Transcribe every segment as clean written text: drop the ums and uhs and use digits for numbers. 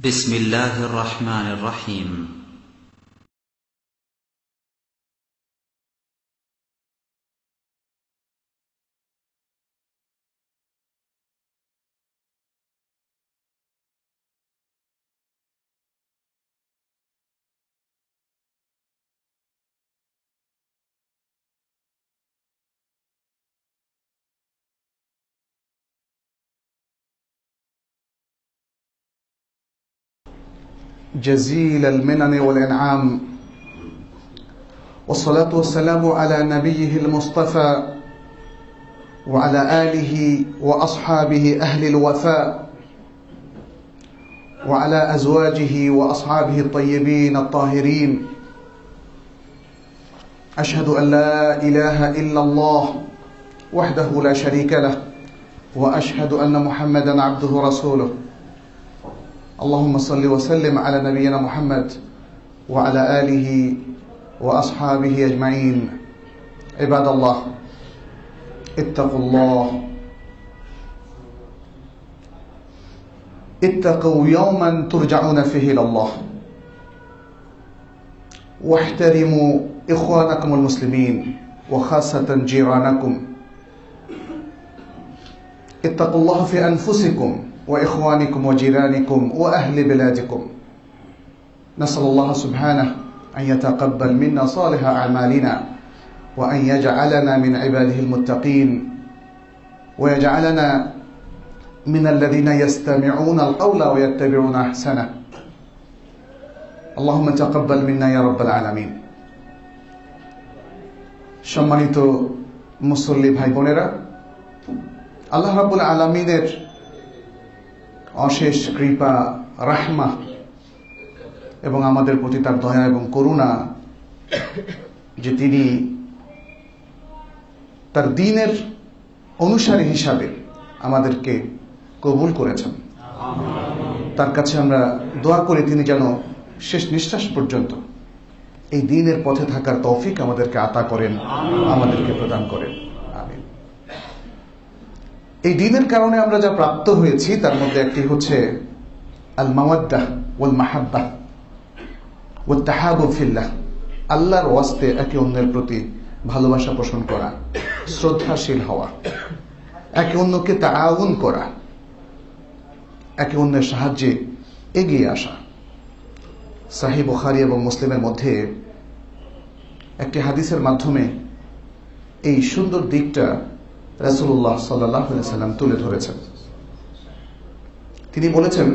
بسم الله الرحمن الرحيم. جزيل المنن والإنعام، والصلاة والسلام على نبيه المصطفى وعلى آله وأصحابه أهل الوفاء وعلى أزواجه وأصحابه الطيبين الطاهرين. أشهد أن لا إله إلا الله وحده لا شريك له، وأشهد أن محمدا عبده ورسوله. اللهم صل وسلم على نبينا محمد وعلى آله وأصحابه أجمعين. عباد الله، اتقوا الله، اتقوا يوما ترجعون فيه إلى الله، واحترموا إخوانكم المسلمين وخاصة جيرانكم. اتقوا الله في أنفسكم وإخوانكم وجيرانكم وأهل بلادكم. نسأل الله سبحانه أن يتقبل منا صالح أعمالنا، وأن يجعلنا من عباده المتقين، ويجعلنا من الذين يستمعون القول ويتبعون أحسنه. اللهم تقبل منا يا رب العالمين. সম্মানিত মুসল্লি ভাই বোনেরা, আল্লাহ রাব্বুল আলামিনের অশেষ কৃপা, রাহমা এবং আমাদের প্রতি তার দয়া এবং করুণা যে তিনি তার দ্বীনের অনুসারী হিসাবে আমাদেরকে কবুল করেছেন। তার কাছে আমরা দোয়া করি তিনি যেন শেষ নিঃশ্বাস পর্যন্ত এই দ্বীনের পথে থাকার তৌফিক আমাদেরকে আতা করেন, আমাদেরকে প্রদান করেন। আমিন। এই দ্বীনের কারণে আমরা যা প্রাপ্ত হয়েছি তার মধ্যে একটি হচ্ছে আল মাওয়াদ্দাহ ওয়াল মাহাব্বাহ ওয়াত তাহাবুব ফিল্লাহ, আল্লাহর ওয়াস্তে একে অন্যের প্রতি ভালোবাসা পোষণ করা, শ্রদ্ধাশীল হওয়া, একে অন্যকে তাআউন করা, একে অন্যের সাহায্যে এগিয়ে আসা। সহিহ বুখারী এবং মুসলিমের মধ্যে একটি হাদিসের মাধ্যমে এই সুন্দর দিকটা রাসূলুল্লাহ সাল্লাল্লাহু আলাইহি ওয়াসাল্লাম তুলে ধরেছেন। তিনি বলেছেন,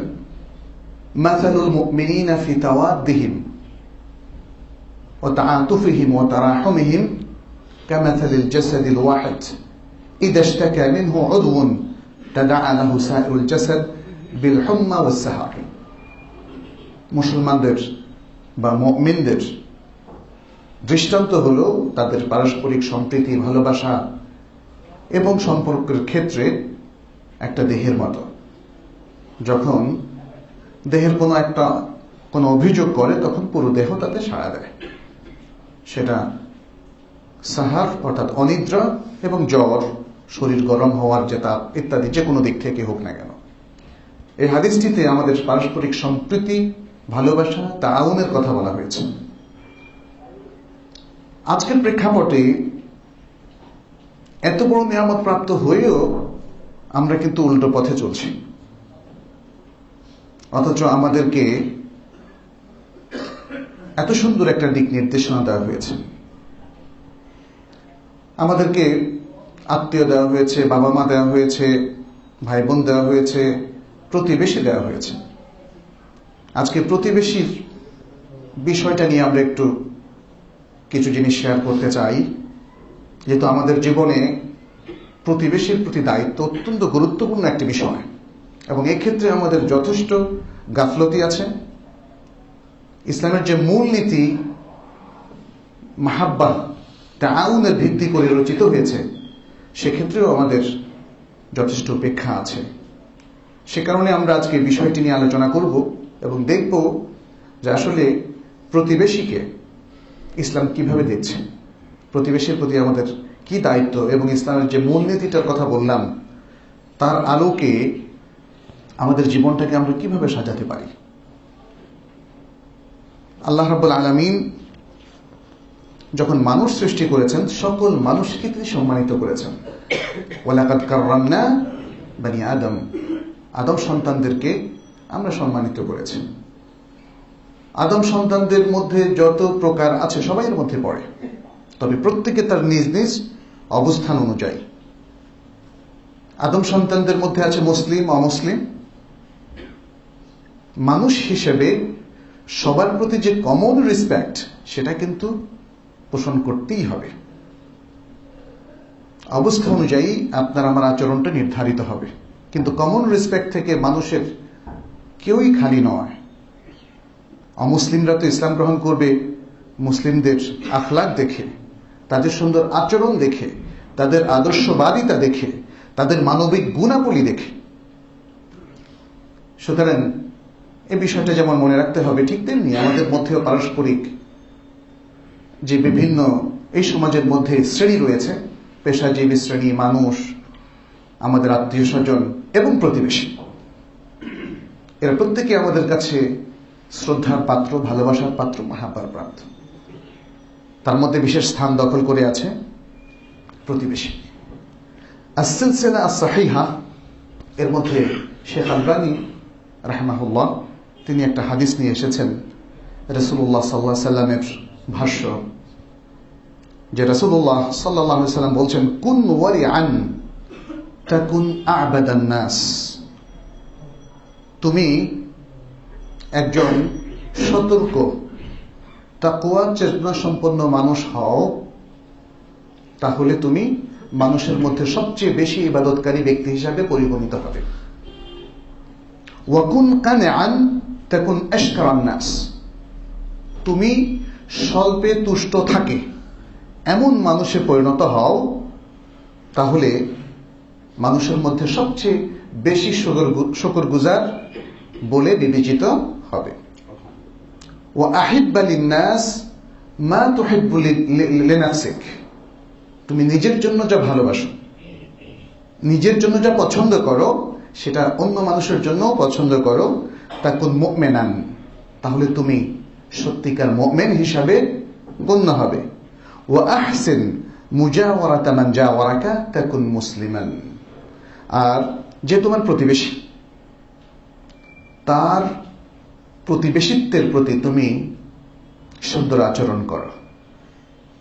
মাসালুল মুমিনিনা ফি তাওয়াদ্দিহিম ওয়া তাআতুফিহিম ওয়া তারাহুমিহিম কামাসালিল জাসাদিল ওয়াহিদ ইযা ইশতাকা মিনহু উদওয়ুন তাদাআ লাহু সাইরুল জাসাদ বিল হুম্মা ওয়াস সাহার। মুসলমানদের বা মুমিনদের দৃষ্টান্ত হলো তাদের পারস্পরিক সম্প্রীতি, ভালোবাসা এবং সম্পর্কের ক্ষেত্রে একটা দেহের মতো। যখন দেহের কোনো অভিযোগ করে তখন পুরো দেহ তাতে সাড়া দেয়। সেটা সাহার অর্থাৎ অনিদ্রা এবং জ্বর, শরীর গরম হওয়ার যে তাপ ইত্যাদি যে কোনো দিক থেকে হোক না কেন। এই হাদিসটিতে আমাদের পারস্পরিক সম্প্রীতি, ভালোবাসা, তাআউনের কথা বলা হয়েছে। আজকের প্রেক্ষাপটে এত বড় নিয়ামত প্রাপ্ত হয়েও আমরা কিন্তু উল্টো পথে চলছি, অথচ আমাদেরকে এত সুন্দর একটা দিক নির্দেশনা দেওয়া হয়েছে। আমাদেরকে আত্মীয় দেওয়া হয়েছে, বাবা মা দেওয়া হয়েছে, ভাই বোন দেওয়া হয়েছে, প্রতিবেশী দেওয়া হয়েছে। আজকে প্রতিবেশীর বিষয়টা নিয়ে আমরা একটু কিছু জিনিস শেয়ার করতে চাই, যেহেতু আমাদের জীবনে প্রতিবেশীর প্রতি দায়িত্ব অত্যন্ত গুরুত্বপূর্ণ একটি বিষয়, এবং এক্ষেত্রে আমাদের যথেষ্ট গাফলতি আছে। ইসলামের যে মূল নীতি মাহাব্বা, তাআউনের ভিত্তি করে রচিত হয়েছে, সেক্ষেত্রেও আমাদের যথেষ্ট উপেক্ষা আছে। সে কারণে আমরা আজকে বিষয়টি নিয়ে আলোচনা করব এবং দেখব যে আসলে প্রতিবেশীকে ইসলাম কিভাবে দেখছে, প্রতিবেশীর প্রতি আমাদের কি দায়িত্ব, এবং ইসলামের যে মূলনীতিটার কথা বললাম তার আলোকে আমাদের জীবনটাকে আমরা কিভাবে সাজাতে পারি। আল্লাহ রাব্বুল আলামিন যখন মানুষ সৃষ্টি করেছেন, সকল মানুষকে তিনি সম্মানিত করেছেন। ওয়ালাকাদ কাররামনা বনি আদম, আদম সন্তানদেরকে আমরা সম্মানিত করেছি। আদম সন্তানদের মধ্যে যত প্রকার আছে সবাই এর মধ্যে পড়ে, তবে প্রত্যেকে তার নিজ নিজ অবস্থান অনুযায়ী। আদম সন্তানদের মধ্যে আছে মুসলিম, অমুসলিম। মানুষ হিসেবে সবার প্রতি যে কমন রেসপেক্ট, সেটা কিন্তু পোষণ করতেই হবে। অবস্থা অনুযায়ী আপনার আমার আচরণটা নির্ধারিত হবে, কিন্তু কমন রেসপেক্ট থেকে মানুষের কেউই খালি নয়। অমুসলিমরা তো ইসলাম গ্রহণ করবে মুসলিমদের আখলাক দেখে, তাদের সুন্দর আচরণ দেখে, তাদের আদর্শবাদিতা দেখে, তাদের মানবিক গুণাবলী দেখে। সুতরাং এই বিষয়টা যেমন মনে রাখতে হবে, ঠিক তেমনি আমাদের মধ্যেও পারস্পরিক যে বিভিন্ন এই সমাজের মধ্যে শ্রেণী রয়েছে, পেশাজীবী শ্রেণী, মানুষ, আমাদের আত্মীয় স্বজন এবং প্রতিবেশী, এরা প্রত্যেকে আমাদের কাছে শ্রদ্ধার পাত্র, ভালোবাসার পাত্র, মাহাব্বার প্রাপ্ত। তার মধ্যে বিশেষ স্থান দখল করে আছে প্রতিবেশী। আস-সিলসিলা আস-সাহিহা এর মধ্যে শেখ আলবানী রাহমাহুল্লাহ তিনি একটা হাদিস নিয়ে এসেছেন, রাসূলুল্লাহ সাল্লাল্লাহু আলাইহি সাল্লামের ভাষ্য, যে রাসূলুল্লাহ সাল্লাল্লাহু আলাইহি সাল্লাম বলছেন, কুন ওয়ারিআন তাকুন আ'বাদান নাস। তুমি একজন সতর্ক, তাকওয়া চেতনা সম্পন্ন মানুষ হও, তাহলে তুমি মানুষের মধ্যে সবচেয়ে বেশি ইবাদতকারী ব্যক্তি হিসাবে পরিগণিত হবে। ওয়াকুন কানিআন তাকুন আশকারান নাস। তুমি স্বল্পে তুষ্ট থাকে এমন মানুষে পরিণত হও, তাহলে মানুষের মধ্যে সবচেয়ে বেশি শুকরগুজার বলে বিবেচিত হবে। ওয়া আহিব্বা লিন-নাস মা তুহিব্বু লিনাফসিক। তুমি নিজের জন্য যা ভালোবাসো, নিজের জন্য যা পছন্দ করো, সেটা অন্য মানুষের জন্য পছন্দ করো। তাকুন মুমিনান, তাহলে তুমি সত্যিকার মুমিন হিসাবে গণ্য হবে। ওয়া আহসিন মুজাওয়ারাতা মান জাওয়ারাকা তাকুন মুসলিমান। আর যে তোমার প্রতিবেশী, তার প্রতিবেশিত্বের প্রতি তুমি সুন্দর আচরণ করো,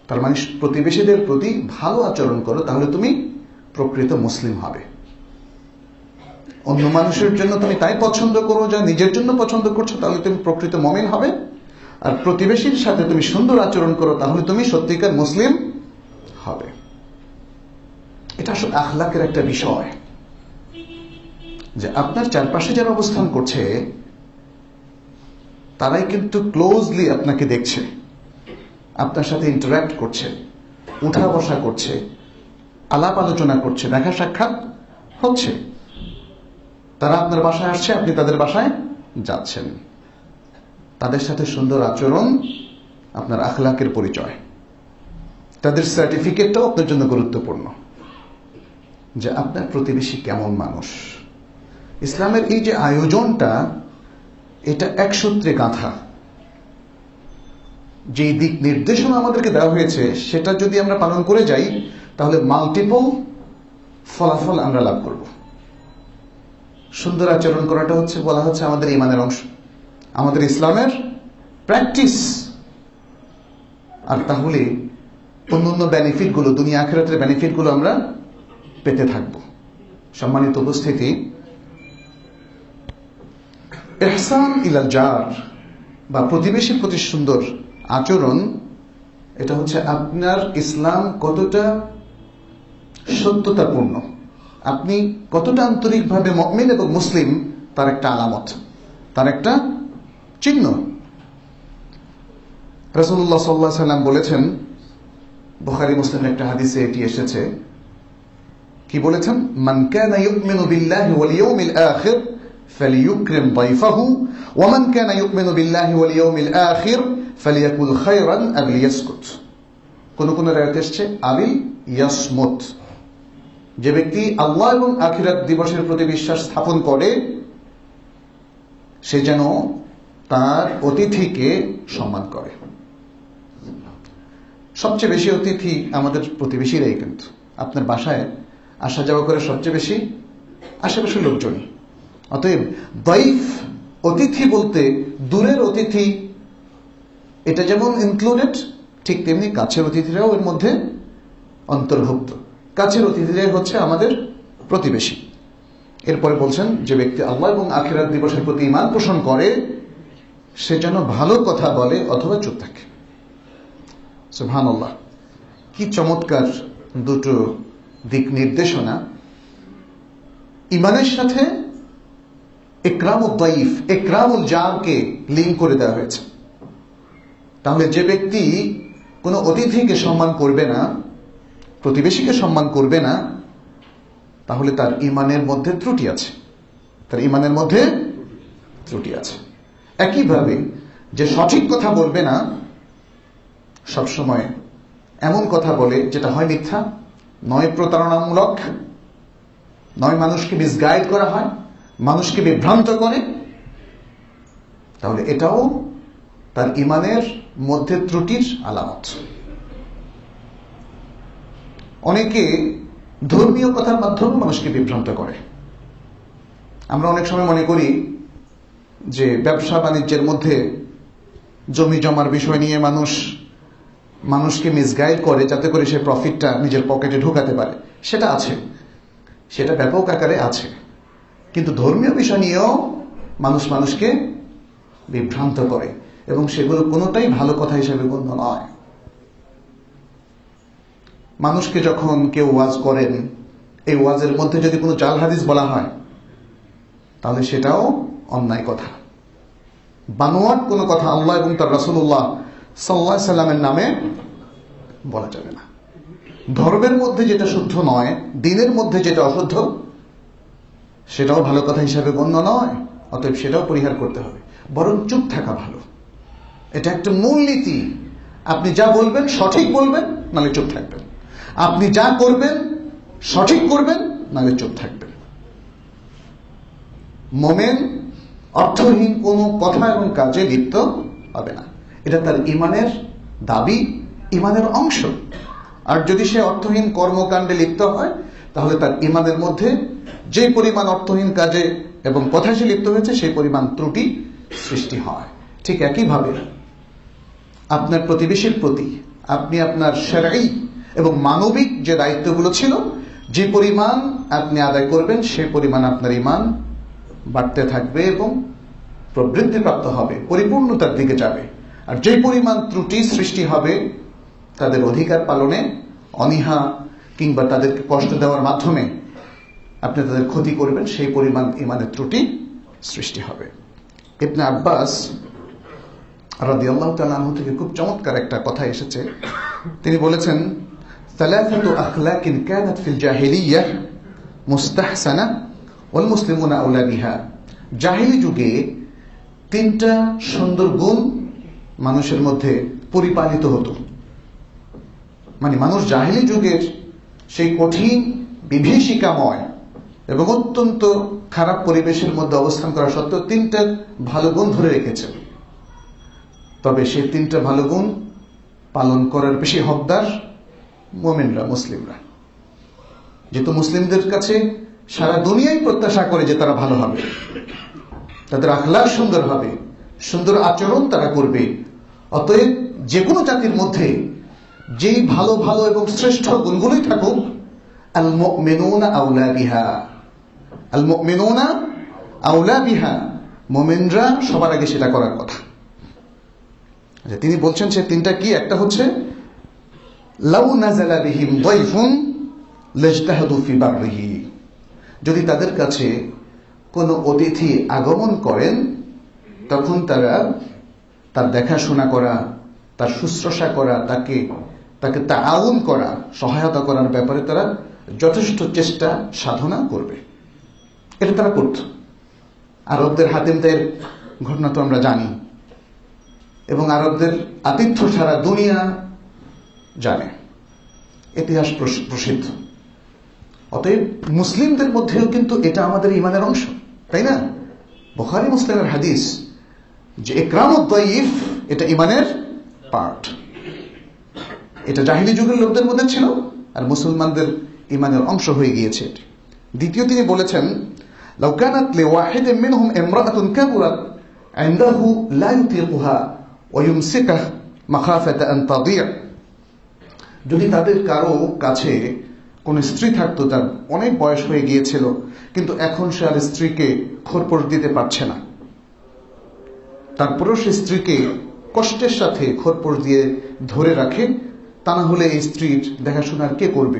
তার মানে প্রতিবেশীদের প্রতি ভালো আচরণ করো, তাহলে তুমি প্রকৃত মুসলিম হবে। অন্য মানুষের জন্য তুমি তাই পছন্দ করো যা নিজের জন্য পছন্দ করছো, তাহলে তুমি প্রকৃত মুমিন হবে। আর প্রতিবেশীর সাথে তুমি সুন্দর আচরণ করো, তাহলে তুমি সত্যিকার মুসলিম হবে। এটা আসলে আখলাকের একটা বিষয়, যে আপনার চারপাশে যারা অবস্থান করছে তারাই কিন্তু ক্লোজলি আপনাকে দেখছে, আপনার সাথে ইন্টারঅ্যাক্ট করছে, উঠা বসা করছে, আলাপ আলোচনা করছে, দেখা সাক্ষাৎ হচ্ছে। তারা আপনার বাসায় আসছে, আপনি তাদের বাসায় যাচ্ছেন। তাদের সাথে সুন্দর আচরণ আপনার আখলাকের পরিচয়। তাদের সার্টিফিকেটটাও আপনার জন্য গুরুত্বপূর্ণ, যে আপনার প্রতিবেশী কেমন মানুষ। ইসলামের এই যে আয়োজনটা, এটা এক সূত্রে গাঁথা। যে দিক নির্দেশনা আমাদেরকে দেওয়া হয়েছে, সেটা যদি আমরা পালন করে যাই, তাহলে মাল্টিপল ফলাফল আমরা লাভ করব। সুন্দর আচরণ করাটা হচ্ছে, বলা হচ্ছে, আমাদের ঈমানের অংশ, আমাদের ইসলামের প্র্যাকটিস। আর তাহলে অন্যান্য বেনিফিটগুলো, দুনিয়া আখিরাতের বেনিফিটগুলো আমরা পেতে থাকব। সম্মানিত উপস্থিতি, ইহসান ইলাল জার বা প্রতিবেশীর প্রতি সুন্দর আচরণ, এটা হচ্ছে আপনার ইসলাম কতটা সত্যতাপূর্ণ, আপনি কতটা আন্তরিকভাবে মুমিন এবং মুসলিম, তার একটা আলামত, তার একটা চিহ্ন। রাসূলুল্লাহ সাল্লাল্লাহু আলাইহি ওয়াসাল্লাম বলেছেন, বুখারী মুসলিমের একটা হাদিসে এটি এসেছে, কি বলেছেন? মান কানা ইউমিনু বিল্লাহি ওয়াল ইয়াউমিল আখির ফালিয়ুকরিম দাইফাহু ওয়া মান কানা ইউমিনু বিল্লাহি ওয়াল ইয়াউমিল আখির ফালিয়াকুল খায়রান আও লিয়াসকুত। কোন কোন রায়াতে এসেছে আবিল ইয়াসমুত। যে ব্যক্তি আল্লাহ এবং আখিরাত দিবসের প্রতি বিশ্বাস স্থাপন করে, সে যেন তার অতিথিকে সম্মান করে। সবচেয়ে বেশি অতিথি আমাদের প্রতিবেশীরাই, কিন্তু আপনার বাসায় আসা যাওয়া করে সবচেয়ে বেশি আশেপাশের লোকজনই। অতএব দাইফ অতিথি বলতে দূরের অতিথি, এটা যেমন ইনক্লুডেড, ঠিক তেমনি কাছের অতিথিরাও এর মধ্যে অন্তর্ভুক্ত। কাছের অতিথিরাই হচ্ছে আমাদের প্রতিবেশী। এরপরে বলছেন, যে ব্যক্তি আল্লাহ এবং আখিরাত দিবসের প্রতি ঈমান পোষণ করে সে যেন ভালো কথা বলে অথবা চুপ থাকে। সুবহানাল্লাহ, কি চমৎকার দুটো দিক নির্দেশনা। ঈমানের সাথে ইকরামুদ দাইফ, ইকরামুল জারকে লিঙ্ক করে দেওয়া হয়েছে। তাহলে যে ব্যক্তি কোনো অতিথিকে সম্মান করবে না, প্রতিবেশীকে সম্মান করবে না, তাহলে তার ঈমানের মধ্যে ত্রুটি আছে, তার ঈমানের মধ্যে ত্রুটি আছে। একইভাবে যে সঠিক কথা বলবে না, সবসময় এমন কথা বলে যেটা হয় মিথ্যা, নয় প্রতারণামূলক, নয় মানুষকে মিসগাইড করা হয়, মানুষকে বিভ্রান্ত করে, তাহলে এটাও তার ঈমানের মধ্যে ত্রুটির আলামত। অনেকে ধর্মীয় কথার মাধ্যমে মানুষকে বিভ্রান্ত করে। আমরা অনেক সময় মনে করি যে ব্যবসা বাণিজ্যের মধ্যে জমি জমার বিষয় নিয়ে মানুষকে মিসগাইড করে যাতে করে সে প্রফিটটা নিজের পকেটে ঢোকাতে পারে। সেটা আছে, সেটা ব্যাপক আকারে আছে, কিন্তু ধর্মীয় বিষয় নিয়েও মানুষকে বিভ্রান্ত করে, এবং সেগুলো কোনোটাই ভালো কথা হিসেবে গণ্য নয়। মানুষকে যখন কেউ ওয়াজ করেন, এই ওয়াজের মধ্যে যদি কোনো জাল হাদিস বলা হয়, তাহলে সেটাও অন্যায় কথা। বানোয়াট কোনো কথা আল্লাহ এবং তার রাসূলুল্লাহ সাল্লাল্লাহু আলাইহি সাল্লামের নামে বলা যাবে না। ধর্মের মধ্যে যেটা শুদ্ধ নয়, দ্বীনের মধ্যে যেটা অশুদ্ধ, সেটাও ভালো কথা হিসাবে গণ্য নয়। অতএব সেটাও পরিহার করতে হবে, বরং চুপ থাকা ভালো। এটা একটা মূলনীতি। আপনি যা বলবেন সঠিক বলবেন, নাহলে চুপ থাকবেন। আপনি যা করবেন সঠিক করবেন, নাহলে চুপ থাকবেন। মুমিন অর্থহীন কোনো কথা এবং কাজে লিপ্ত হবে না। এটা তার ঈমানের দাবি, ঈমানের অংশ। আর যদি সে অর্থহীন কর্মকাণ্ডে লিপ্ত হয়, তাহলে তার ঈমানের মধ্যে যে পরিমাণ অর্থহীন কাজে এবং কথায় সে লিপ্ত হয়েছে, সেই পরিমাণ ত্রুটি সৃষ্টি হয়। ঠিক একইভাবে আপনার প্রতিবেশীর প্রতি আপনি আপনার শারঈ এবং মানবিক যে দায়িত্বগুলো ছিল, যে পরিমাণ আপনি আদায় করবেন, সেই পরিমাণ আপনার ঈমান বাড়তে থাকবে এবং প্রবৃদ্ধিপ্রাপ্ত হবে, পরিপূর্ণতার দিকে যাবে। আর যে পরিমাণ ত্রুটি সৃষ্টি হবে তাদের অধিকার পালনে অনীহা কিংবা তাদেরকে কষ্ট দেওয়ার মাধ্যমে আপনি তাদের ক্ষতি করবেন, সেই পরিমাণ ঈমানের ত্রুটি সৃষ্টি হবে। ইবনে আব্বাস রাদিয়াল্লাহু তাআলা আনহু থেকে খুব চমৎকার একটা কথা এসেছে। তিনি বলেছেন, সালাসাতু আখলাকিন কানাত ফিল জাহিলিয়াহ মুস্তাহসানা ওয়াল মুসলিমুনা আওলা বিহা। জাহিলি যুগে তিনটা সুন্দর গুণ মানুষের মধ্যে পরিপালিত হতো। মানে মানুষ জাহিলি যুগের সেই কঠিন বিভীষিকাময় এবং অত্যন্ত খারাপ পরিবেশের মধ্যে অবস্থান করা সত্ত্বেও তিনটা ভালো গুণ ধরে রেখেছে। তবে সেই তিনটা ভালো গুণ পালন করার বেশি হকদার মুমিনরা, মুসলিমরা। যেহেতু মুসলিমদের কাছে সারা দুনিয়ায় প্রত্যাশা করে যে তারা ভালো হবে, তাদের আখলাক সুন্দর হবে, সুন্দর আচরণ তারা করবে। অতএব যে কোনো জাতির মধ্যে যেই ভালো ভালো এবং শ্রেষ্ঠ গুণগুলোই থাকুক, আল মুমিনুনা আওলা বিহা, আল মুমিনুনা আওলা বিহা, মুমিনরা সবার আগে সেটা করার কথা। তিনি বলছেন সে তিনটা কি? একটা হচ্ছে লাউ নাযালা বিহিম দাইফুন লাজতাহাদু ফি বাররিহি। যদি তাদের কাছে কোনো অতিথি আগমন করেন, তখন তারা তার দেখাশোনা করা, তার শুশ্রূষা করা, তাকে তাআউন করা, সহায়তা করার ব্যাপারে তারা যথেষ্ট চেষ্টা সাধনা করবে। এটা তারা করত। আরবদের হাতিমদের ঘটনা তো আমরা জানি, এবং আরবদের আতিথ্য সারা দুনিয়া জানে, ইতিহাস প্রসিদ্ধ। অতএব মুসলিমদের মধ্যেও কিন্তু এটা আমাদের ঈমানের অংশ, তাই না? বুখারী মুসলিমের হাদিস, যে ইকরামুদ দাইফ এটা ঈমানের পার্ট। এটা জাহিলি যুগের লোকদের মধ্যে ছিল, আর মুসলমানদের ঈমানের অংশ হয়ে গিয়েছে। দ্বিতীয় তিনি বলেছেন, লাউ কানাত লিওয়াহিদিন মিনহুম ইমরাআতুন কাবুরাত ইনদাহু লা ইউতিকুহা ওয়া ইউমসিকুহা মাখাফাতা আন তাদিয়া। যদি তাদের কারো কাছে কোন স্ত্রী থাকতো, তার অনেক বয়স হয়ে গিয়েছিল, কিন্তু এখন সে আর স্ত্রীকে খোরপোশ দিতে পারছে না, তারপরেও সে স্ত্রীকে কষ্টের সাথে খোরপোশ দিয়ে ধরে রাখে, তা না হলে এই স্ত্রীর দেখাশোনার কে করবে?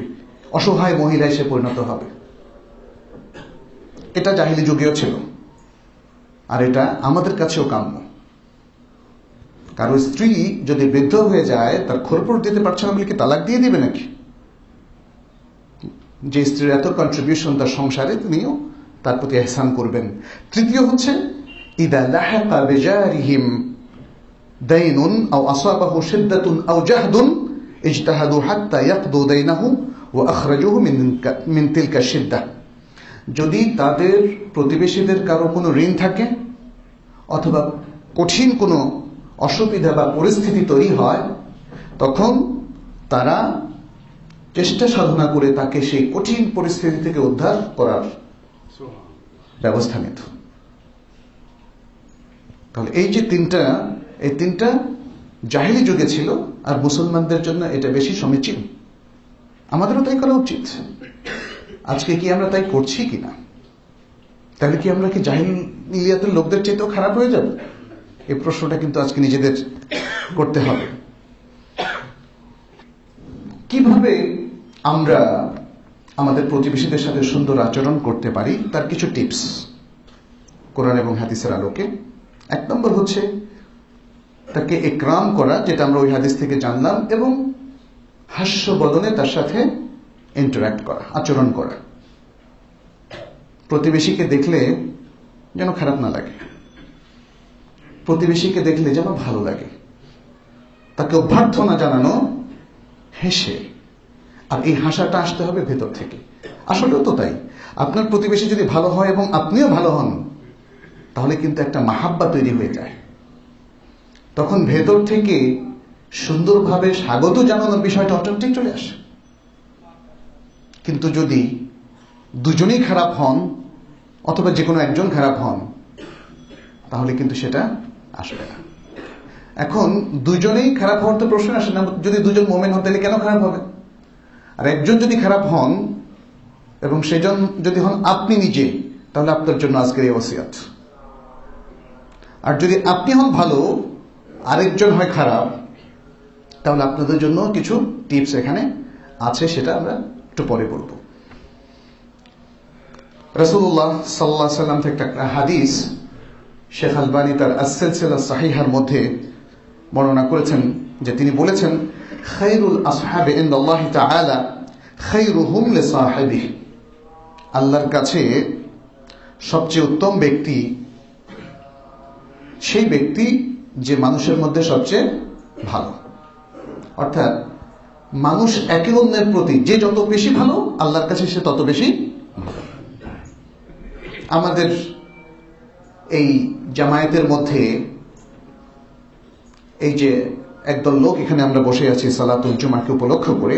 অসহায় মহিলায় সে পরিণত হবে। এটা জাহিলি যুগেও ছিল, আর এটা আমাদের কাছেও কাম্য। কারো স্ত্রী যদি বৃদ্ধ হয়ে যায়, তার খোরপোশ দিতে পারছে না বলে কি তালাক দিয়ে দিবে নাকি? যে স্ত্রীর এত কন্ট্রিবিউশন তার সংসারে, তিনিও তার প্রতি ইহসান করবেন। তৃতীয় হচ্ছে, ইদা লাহাকা বিজারিহিম দাইনুন আও আসাবাহু শিদ্দাতুন আও জাহদুন ইজতাহাদু হাত্তা ইয়াকদু দাইনাহু ওয়া আখরাজুহু মিন তিলকা শিদ্দাহ। যদি তাদের প্রতিবেশীদের কারো কোনো ঋণ থাকে অথবা কঠিন কোনো অসুবিধা বা পরিস্থিতি তৈরি হয়, তখন তারা চেষ্টা সাধনা করে তাকে সেই কঠিন পরিস্থিতি থেকে উদ্ধার করার ব্যবস্থা নিত। তাহলে এই যে তিনটা জাহিলি যুগে ছিল, আর মুসলমানদের জন্য এটা বেশি সমীচীন। আমাদেরও তাই করা উচিত। আজকে কি আমরা তাই করছি কিনা? তাহলে কি আমরা কি জাহিলিয়াতের লোকদের চাইতেও খারাপ হয়ে যাব? এই প্রশ্নটা কিন্তু আজকে নিজেদের করতে হবে। কিভাবে আমরা আমাদের প্রতিবেশীদের সাথে সুন্দর আচরণ করতে পারি, তার কিছু টিপস কোরআন এবং হাদিসের আলোকে। এক নম্বর হচ্ছে তাকে ইকরাম করা, যেটা আমরা ওই হাদিস থেকে জানলাম, এবং হাস্য বদনে তার সাথে ইন্টারঅ্যাক্ট করা, আচরণ করা। প্রতিবেশীকে দেখলে যেন খারাপ না লাগে, প্রতিবেশীকে দেখলে যেন ভালো লাগে, তাকে অভ্যর্থনা জানানো হেসে। আর এই হাসাটা আসতে হবে ভেতর থেকে। আসলেও তো তাই। আপনার প্রতিবেশী যদি ভালো হয় এবং আপনিও ভালো হন, তাহলে কিন্তু একটা মাহাব্বা তৈরি হয়ে যায়। তখন ভেতর থেকে সুন্দরভাবে স্বাগত জানানোর বিষয়টা অটোমেটিক চলে আসে। কিন্তু যদি দুজনেই খারাপ হন অথবা যে কোনো একজন খারাপ হন, তাহলে কিন্তু সেটা আসবে না। এখন দুজনেই খারাপ হওয়ার তো প্রশ্ন আসে না। যদি দুজন মুমিন হন, তাহলে কেন খারাপ হবে? আর একজন যদি খারাপ হন এবং সেজন যদি হন আপনি নিজে, তাহলে আপনার জন্য আজকের এই ওসিয়ত। আর যদি আপনি হন ভালো, আরেকজন হয় খারাপ, তাহলে আপনাদের জন্য কিছু টিপস এখানে আছে, সেটা আমরা একটু পরে বলব। রাসূলুল্লাহ সাল্লাল্লাহু আলাইহি ওয়াসাল্লাম থেকে একটা হাদিস শেখ আলবানী তার আস-সিলসিলা সাহিহার মধ্যে বর্ণনা করেছেন, যে তিনি বলেছেন, খায়রুল আসহাবি ইনদাল্লাহি তাআলা খায়রুহুম লিসাহিবিহি। আল্লাহর কাছে সবচেয়ে উত্তম ব্যক্তি সেই ব্যক্তি যে মানুষের মধ্যে সবচেয়ে ভালো। অর্থাৎ মানুষ একে অন্যের প্রতি যে যত বেশি ভালো, আল্লাহর কাছে সে তত বেশি ভালো। আমাদের এই জামায়াতের মধ্যে এই যে একদল লোক এখানে আমরা বসে আছি সালাতুল জুমাকে উপলক্ষ করে,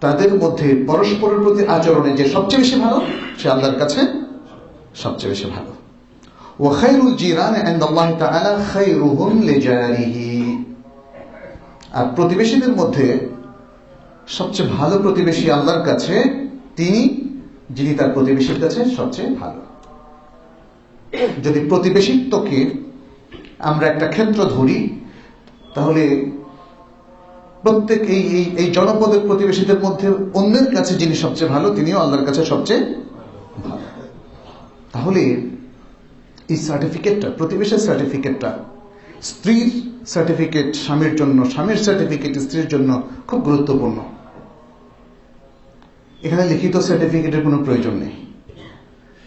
তাদের মধ্যে পরস্পরের প্রতি আচরণে যে সবচেয়ে বেশি ভালো, সে আল্লাহর কাছে সবচেয়ে বেশি ভালো। ওয়া খায়রুল জিরানি ইনদাল্লাহি তাআলা খায়রুহুম লিজারিহি। আর প্রতিবেশীদের মধ্যে সবচেয়ে ভালো প্রতিবেশী আল্লাহর কাছে তিনি, যিনি তার প্রতিবেশীর কাছে সবচেয়ে ভালো। যদি প্রতিবেশিত্বকে আমরা একটা ক্ষেত্র ধরি, তাহলে প্রত্যেক এই জনপদের প্রতিবেশীদের মধ্যে অন্যের কাছে যিনি সবচেয়ে ভালো, তিনিও আল্লাহর কাছে সবচেয়ে ভালো। তাহলে এই সার্টিফিকেটটা, প্রতিবেশীর সার্টিফিকেটটা, স্ত্রীর সার্টিফিকেট স্বামীর জন্য, স্বামীর সার্টিফিকেট স্ত্রীর জন্য খুব গুরুত্বপূর্ণ। এখানে লিখিত সার্টিফিকেটের কোনো প্রয়োজন নেই।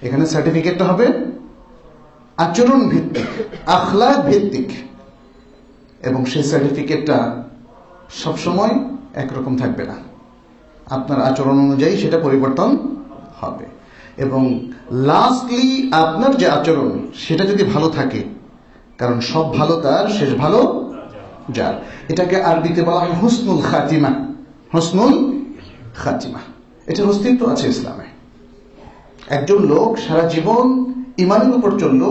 এখানে সার্টিফিকেটটা হবে আচরণ ভিত্তিক, আখলাক ভিত্তিক, এবং সেই সার্টিফিকেটটা সবসময় একরকম থাকবে না। আপনার আচরণ অনুযায়ী সেটা পরিবর্তন হবে। এবং লাস্টলি আপনার যে আচরণ সেটা যদি ভালো থাকে, কারণ সব ভালো তার, শেষ ভালো যার। এটাকে আরবিতে বলা হয় হুসনুল খাতিমা। হুসনুল খাতিমা, এটার অস্তিত্ব আছে ইসলামে। একজন লোক সারা জীবন ইমানের উপর চলল,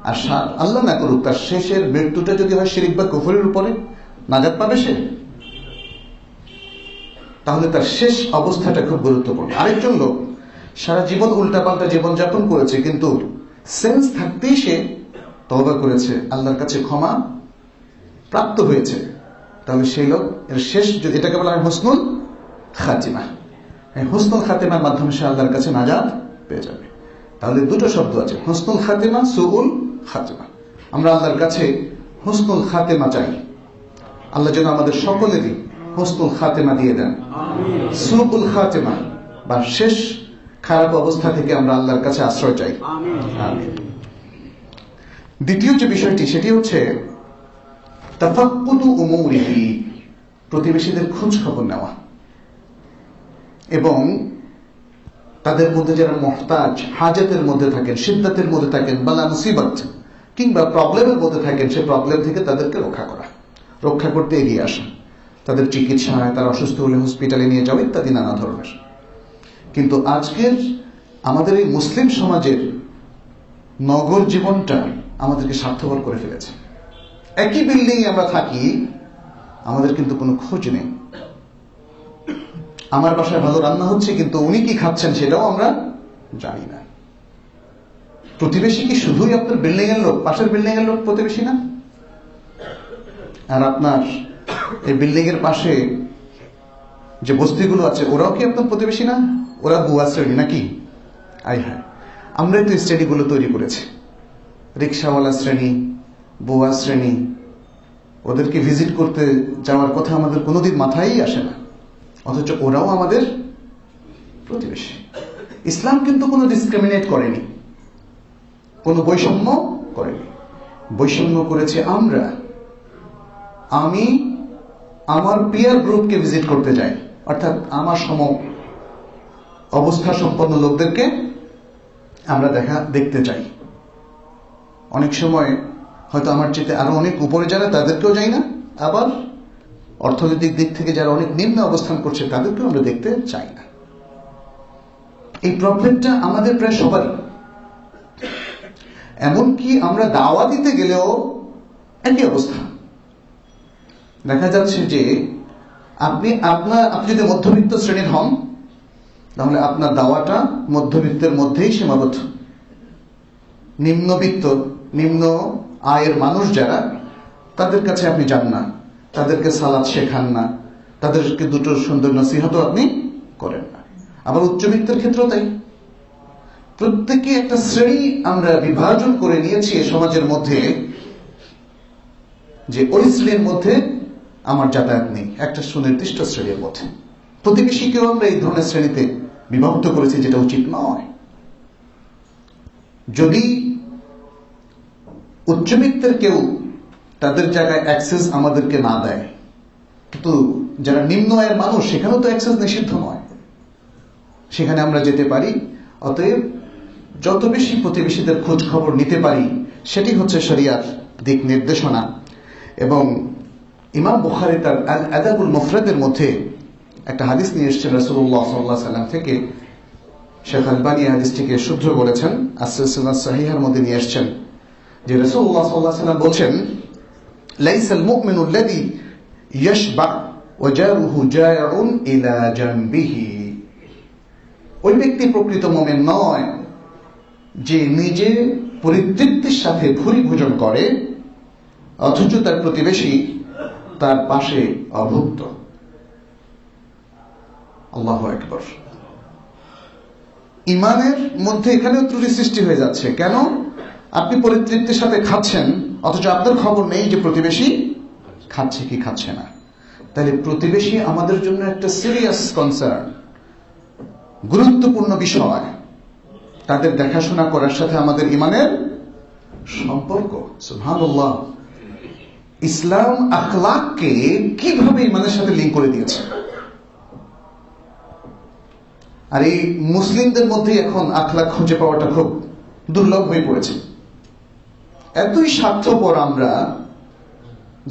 আর আল্লাহ না করুক তার শেষের মৃত্যুটা যদি হয় শিরক বা কুফরের উপরে, নাজাত পাবে সে? তাহলে তার শেষ অবস্থাটা খুব গুরুত্বপূর্ণ। আরেকজন লোক সারা জীবন উল্টাপাল্টা জীবনযাপন করেছে, কিন্তু সেন্স থাকতেই সে তওবা করেছে, আল্লাহর কাছে ক্ষমা প্রাপ্ত হয়েছে, তাহলে সেই লোক এর শেষ, এটাকে বলা হয় হুসনুল খাতিমা। হুসনুল খাতিমার মাধ্যমে সে আল্লাহর কাছে নাজাত পেয়ে যাবে। তাহলে দুটো শব্দ আছে, হুসনুল খাতিমা, সুউল খাতিমা। আমরা আল্লাহর কাছে হুসনুল খাতিমা চাই, আল্লাহ যেন আমাদের সকলেরই হুসনুল খাতিমা দিয়ে দেন। সুউল খাতিমা বা শেষ খারাপ অবস্থা থেকে আমরা আল্লাহর কাছে আশ্রয় চাই। আমিন। দ্বিতীয় যে বিষয়টি সেটি হচ্ছে তাফাক্কুদু উমুরিহি, প্রতিবেশীদের খোঁজ খবর নেওয়া এবং তাদের মধ্যে যারা মুহতাজ, হাজাতের মধ্যে থাকেন, সিদ্ধাতের মধ্যে থাকেন, বালা মুসিবত কিংবা প্রবলেমের মধ্যে থাকেন, সে প্রবলেম থেকে তাদেরকে রক্ষা করতে এগিয়ে আসা, তাদের চিকিৎসায়, তারা অসুস্থ হলে হসপিটালে নিয়ে যাওয়া ইত্যাদি নানা ধরনের। কিন্তু আজকের আমাদের এই মুসলিম সমাজের নগর জীবনটা আমাদেরকে স্বার্থপর করে ফেলেছে। একই বিল্ডিং এ আমরা থাকি, আমাদের কিন্তু কোনো খোঁজ নেই। আমার বাসায় ভালো রান্না হচ্ছে, কিন্তু উনি কি খাচ্ছেন সেটাও আমরা জানি না। প্রতিবেশী কি শুধুই আপনার বিল্ডিং এর লোক, পাশের বিল্ডিং এর লোক প্রতিবেশী না? আর আপনার এই বিল্ডিং এর পাশে যে বস্তিগুলো আছে ওরাও কি আপনার প্রতিবেশী না? ওরা বুয়া শ্রেণী নাকি? আই হ্যাঁ, আমরাই তো শ্রেণীগুলো তৈরি করেছি, রিক্সাওয়ালা শ্রেণী, বুয়া শ্রেণী। ওদেরকে ভিজিট করতে যাওয়ার কথা আমাদের কোনোদিন মাথায় আসে না, অথচ ওরাও আমাদের প্রতিবেশী। ইসলাম কিন্তু কোনো ডিসক্রিমিনেট করেনি, কোনো বৈষম্য করেনি। বৈষম্য করেছে আমরা। আমি আমার পিয়ার গ্রুপকে ভিজিট করতে যাই, অর্থাৎ আমার সম অবস্থা সম্পন্ন লোকদেরকে আমরা দেখতে চাই। অনেক সময় হয়তো আমার চেয়ে আরো অনেক উপরে যারা, তাদেরকেও যাই না। আবার অর্থনৈতিক দিক থেকে যারা অনেক নিম্ন অবস্থান করছে তাদেরকেও আমরা দেখতে চাই না। এই প্রবলেমটা আমাদের প্রায় সবারই। এমনকি আমরা দাওয়া দিতে গেলেও একই অবস্থা। দেখা যাচ্ছে যে আপনি যদি মধ্যবিত্ত শ্রেণীর হন, তাহলে আপনার দাওয়াটা মধ্যবিত্তের মধ্যেই সীমাবদ্ধ। নিম্ন আয়ের মানুষ যারা, তাদের কাছে আপনি যান না, তাদেরকে সালাত শেখান না, তাদেরকে দুটো সুন্দর নসিহতও আপনি করেন না। আবার উচ্চবিত্তের ক্ষেত্রেও তাই। প্রত্যেকে একটা শ্রেণী আমরা বিভাজন করে নিয়েছি সমাজের মধ্যে, যে ওই শ্রেণীর মধ্যে আমার যাতায়াত নেই, একটা সুনির্দিষ্ট শ্রেণীর মধ্যে। প্রতিবেশীকেও আমরা এই ধরনের শ্রেণীতে বিভক্ত করেছি, যেটা উচিত নয়। যদি উচ্চবিত্তের কেউ তাদের জায়গায় অ্যাক্সেস আমাদেরকে না দেয়, কিন্তু যারা নিম্ন আয়ের মানুষ সেখানেও তো অ্যাক্সেস নিষিদ্ধ নয়, সেখানে আমরা যেতে পারি। অতএব যত বেশি প্রতিবেশীদের খোঁজ খবর নিতে পারি, সেটি হচ্ছে শরিয়ার দিক নির্দেশনা। এবং ইমাম বুখারী তার আল আদাবুল মুফরাদের মধ্যে একটা হাদিস নিয়ে এসেছেন রাসূলুল্লাহ সাল্লাল্লাহু আলাইহি ওয়াসাল্লাম থেকে। শেখ আলবানী হাদিসটিকে শুদ্ধ বলেছেন, আস-সিলসিলাহ সাহিহার মধ্যে নিয়ে এসেছেন যে রাসূলুল্লাহ সাল্লাল্লাহু আলাইহি ওয়াসাল্লাম বলছেন, লাইসাল মুমিনু আল্লাযী ইয়াশবা ওয়া জারুহু জায়উন ইলা জানবিহি। ওই ব্যক্তি প্রকৃত মুমিন নয় যে নিজে পরিতৃপ্তির সাথে ভুরি ভোজন করে, অথচ তার প্রতিবেশী তার পাশে অভুক্ত। আল্লাহু আকবার। ইমানের মধ্যে এখানেও ত্রুটি সৃষ্টি হয়ে যাচ্ছে। কেন? আপনি পরিতৃপ্তির সাথে খাচ্ছেন, অথচ আপনার খবর নেই যে প্রতিবেশী খাচ্ছে কি খাচ্ছে না। তাহলে প্রতিবেশী আমাদের জন্য একটা সিরিয়াস কনসার্ন, গুরুত্বপূর্ণ বিষয়। তাদের দেখাশোনা করার সাথে আমাদের ইমানের সম্পর্ক। সুবহানাল্লাহ। ইসলাম আখলাককে কিভাবে ইমানের সাথে লিঙ্ক করে দিয়েছে। আর এই মুসলিমদের মধ্যে এখন আখলাক খুঁজে পাওয়াটা খুব দুর্লভ হয়ে পড়েছে। এতই স্বার্থপর আমরা,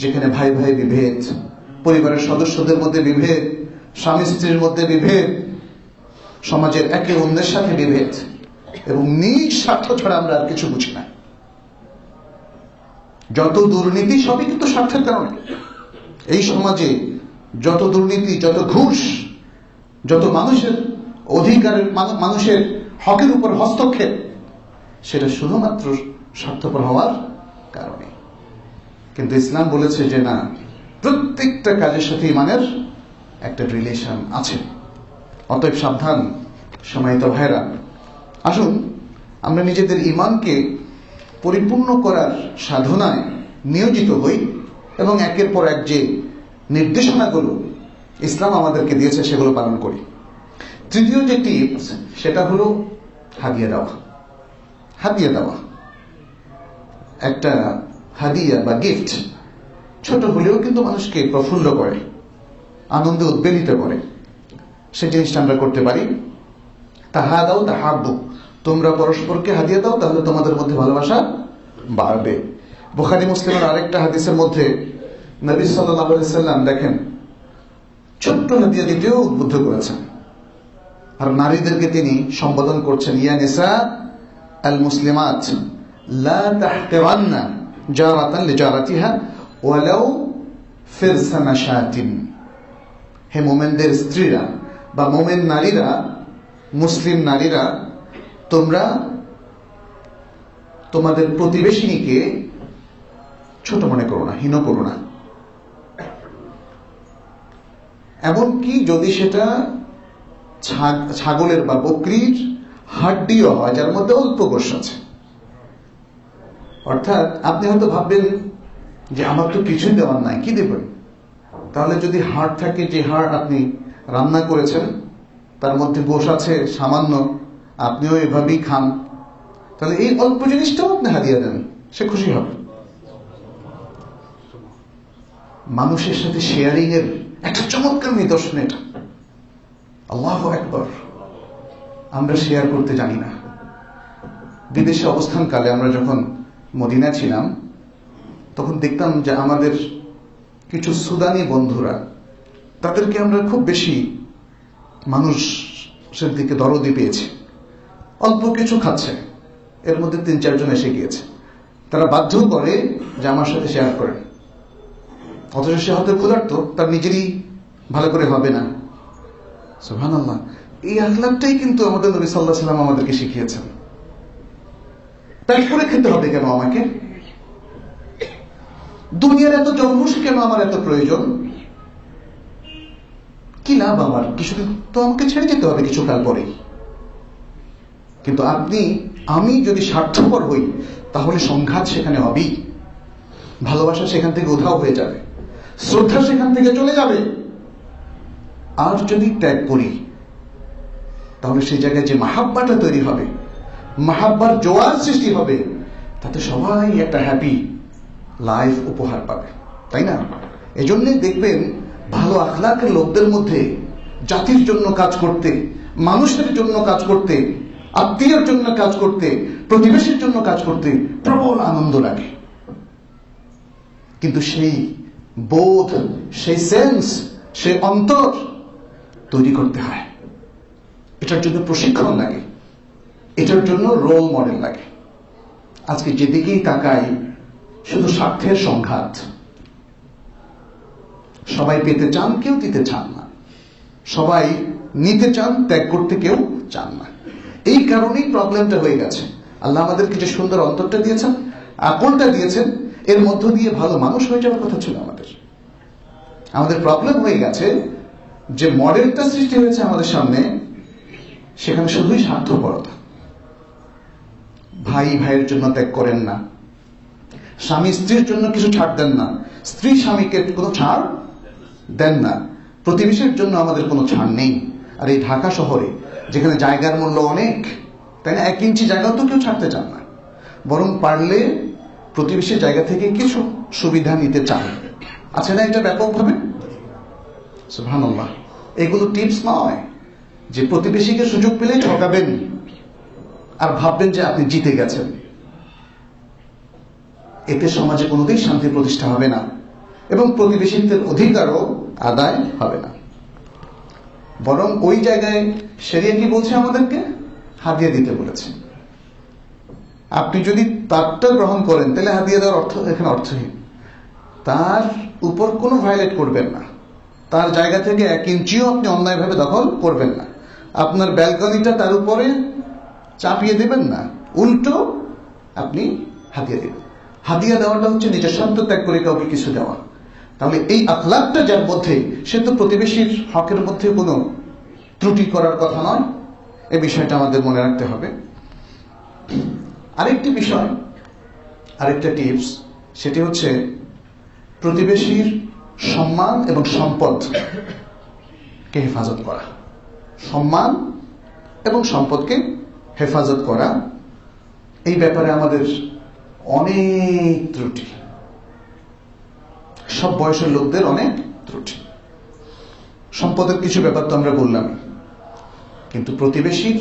যেখানে ভাই ভাই বিভেদ, পরিবারের সদস্যদের মধ্যে বিভেদ, স্বামী স্ত্রীর মধ্যে বিভেদ, সমাজের একে অন্যের সাথে বিভেদ, এবং নিজ স্বার্থ ছাড়া আমরা আর কিছু বুঝি না। যত দুর্নীতি সবই কিন্তু স্বার্থের কারণে। এই সমাজে যত দুর্নীতি, যত ঘুষ, যত মানুষের অধিকারের, মানুষের হকের উপর হস্তক্ষেপ, সেটা শুধুমাত্র স্বার্থপর হওয়ার কারণে। কিন্তু ইসলাম বলেছে যে না, প্রত্যেকটা কাজের সাথে ইমানের একটা রিলেশন আছে। অতএব সাবধান সম্মানিত ভাইরা, আসুন আমরা নিজেদের ইমানকে পরিপূর্ণ করার সাধনায় নিয়োজিত হই এবং একের পর এক যে নির্দেশনাগুলো ইসলাম আমাদেরকে দিয়েছে সেগুলো পালন করি। তৃতীয় যে টিপ, সেটা হলো হাদিয়া দেওয়া। হাদিয়া দেওয়া, একটা হাদিয়া বা গিফট ছোট হলেও কিন্তু মানুষকে প্রফুল্ল করে, আনন্দে উদ্বেলিত করে। সেই জিনিসটা আমরা করতে পারি। তাহাদাউ তাহাব্বু, তোমরা পরস্পরকে হাদিয়া দাও, তাহলে তোমাদের মধ্যে ভালোবাসা বাড়বে। বুখারী মুসলিমের আরেকটা হাদিসের মধ্যে নবী সাল্লাল্লাহু আলাইহি সাল্লাম দেখেন ছোট্ট হাদিয়া দিতেও উদ্বুদ্ধ করেছেন। আর নারীদেরকে তিনি সম্বোধন করছেন, ইয়া নিসা আল মুসলিমাত লা তাহকিরান্না জারাতান লিজারাতিহা ওয়ালাউ ফিরসানা শাতিন। হে মুমিনদের স্ত্রীরা বা মুমিন নারীরা, মুসলিম নারীরা, তোমরা তোমাদের প্রতিবেশিনীকে ছোট মনে করো না, হীন করো না। এমনকি যদি সেটা ছাগলের বা বকরির হাড্ডিও হয়, যার মধ্যে অল্প গোশ আছে। অর্থাৎ আপনি হয়তো ভাববেন যে আমার তো কিছুই দেওয়ার নাই, কি দেবেন? তাহলে যদি হাড় থাকে, যে হাড় আপনি রান্না করেছেন, তার মধ্যে গোশ আছে সামান্য, আপনিও এভাবেই খান, তাহলে এই অল্প জিনিসটাও আপনি হাদিয়া দেন, সে খুশি হবে। মানুষের সাথে শেয়ারিং এর একটা চমৎকার নিদর্শন এটা। আল্লাহু আকবার। আমরা শেয়ার করতে জানি না। বিদেশে অবস্থানকালে আমরা যখন মদিনা ছিলাম, তখন দেখতাম যে আমাদের কিছু সুদানি বন্ধুরা, তাদেরকে আমরা খুব বেশি মানুষের দিকে দরদি পেয়েছি। অল্প কিছু খাচ্ছে, এর মধ্যে ৩-৪ জন এসে গিয়েছে। তারা বাধ্য করে যে আমার সাথে শেয়ার করেন, অথচ সে হয়তো ক্ষুধার্ত, তার নিজেরই ভালো করে হবে না। সুবহানাল্লাহ। এই আখলাকটাই কিন্তু আমাদের নবী সাল্লাল্লাহু আলাইহি ওয়াসাল্লাম আমাদেরকে শিখিয়েছেন। প্যাক করে খেতে হবে কেন আমাকে? দুনিয়ার এত জন্মুষ কেন আমার এত প্রয়োজন? কি লাভ আমার? কিছুদিন তো আমাকে ছেড়ে যেতে হবে কিছুকাল পরেই। কিন্তু আমি যদি স্বার্থপর হই, তাহলে সংঘাত সেখানে হবেই, ভালোবাসা সেখান থেকে উধাও হয়ে যাবে, শ্রদ্ধা সেখান থেকে চলে যাবে। আর যদি ত্যাগ করি, তাহলে সেই জায়গায় যে মাহাব্বাটা তৈরি হবে, মাহাব্বার জোয়ার সৃষ্টি হবে, তাতে সবাই একটা হ্যাপি লাইফ উপহার পাবে, তাই না? এজন্যই দেখবেন ভালো আখলাকের লোকদের মধ্যে জাতির জন্য কাজ করতে, মানুষের জন্য কাজ করতে, আত্মীয়ের জন্য কাজ করতে, প্রতিবেশীর জন্য কাজ করতে প্রবল আনন্দ লাগে। কিন্তু সেই বোধ, সেই সেন্স, সেই অন্তর তৈরি করতে হয়। এটার জন্য প্রশিক্ষণ লাগে, এটার জন্য রোল মডেল লাগে। আজকে যেদিকেই তাকাই শুধু স্বার্থের সংঘাত। সবাই পেতে চান, কেউ দিতে চান না। সবাই নিতে চান, ত্যাগ করতে কেউ চান না। এই কারণেই প্রবলেমটা হয়ে গেছে। আল্লাহ আমাদেরকে যে সুন্দর অন্তরটা দিয়েছেন, আকলটা দিয়েছেন, এর মধ্য দিয়ে ভালো মানুষ হয়ে যাওয়ার কথা ছিল আমাদের প্রবলেম হয়ে গেছে যে মডেলটা সৃষ্টি হয়েছে আমাদের সামনে, সেখানে শুধুই স্বার্থপরতা। ভাই ভাইয়ের জন্য ত্যাগ করেন না, স্বামী স্ত্রীর জন্য কিছু ছাড় দেন না, স্ত্রী স্বামীকে কোনো ছাড় দেন না, প্রতিবেশীর জন্য আমাদের কোনো ছাড় নেই। আর এই ঢাকা শহরে যেখানে জায়গার মূল্য অনেক, তাই না, 1 ইঞ্চি জায়গাও তো কেউ ছাড়তে চান না, বরং পারলে প্রতিবেশীর জায়গা থেকে কিছু সুবিধা নিতে চান। আছে না এটা ব্যাপকভাবে? সুবহানাল্লাহ। এগুলো টিপস নয়, যে প্রতিবেশীকে সুযোগ পেলে ঠকাবেন আর ভাববেন যে আপনি জিতে গেছেন। এতে সমাজে কোনোদিন শান্তি প্রতিষ্ঠা হবে না এবং প্রতিবেশিত্বের অধিকারও আদায় হবে না। বরং ওই জায়গায় শরিয়া কি বলছে, আমাদেরকে হাদিয়া দিতে বলেছে। আপনি যদি তারটা গ্রহণ করেন তাহলে হাদিয়া দেওয়ার অর্থ এখানে অর্থহীন। তার উপর কোনো ভায়োলেট করবেন না, তার জায়গা থেকে 1 ইঞ্চিও আপনি অন্যায়ভাবে দখল করবেন না, আপনার ব্যালকনিটা তার উপরে চাপিয়ে দেবেন না, উল্টো আপনি হাদিয়া দেবেন। হাদিয়া দেওয়াটা হচ্ছে নিজের স্বার্থ ত্যাগ করে কাউকে কিছু দেওয়া। তাহলে এই আখলাকটা যার মধ্যে, সে তো প্রতিবেশীর হকের মধ্যে কোনো ত্রুটি করার কথা নয়। এই বিষয়টা আমাদের মনে রাখতে হবে। আরেকটি বিষয়, আরেকটা টিপস, সেটি হচ্ছে প্রতিবেশীর সম্মান এবং সম্পদকে হেফাজত করা। সম্মান এবং সম্পদকে হেফাজত করা, এই ব্যাপারে আমাদের অনেক ত্রুটি, সব বয়সের লোকদের অনেক ত্রুটি। সম্পদের কিছু ব্যাপার তো আমরা বললাম, কিন্তু প্রতিবেশীর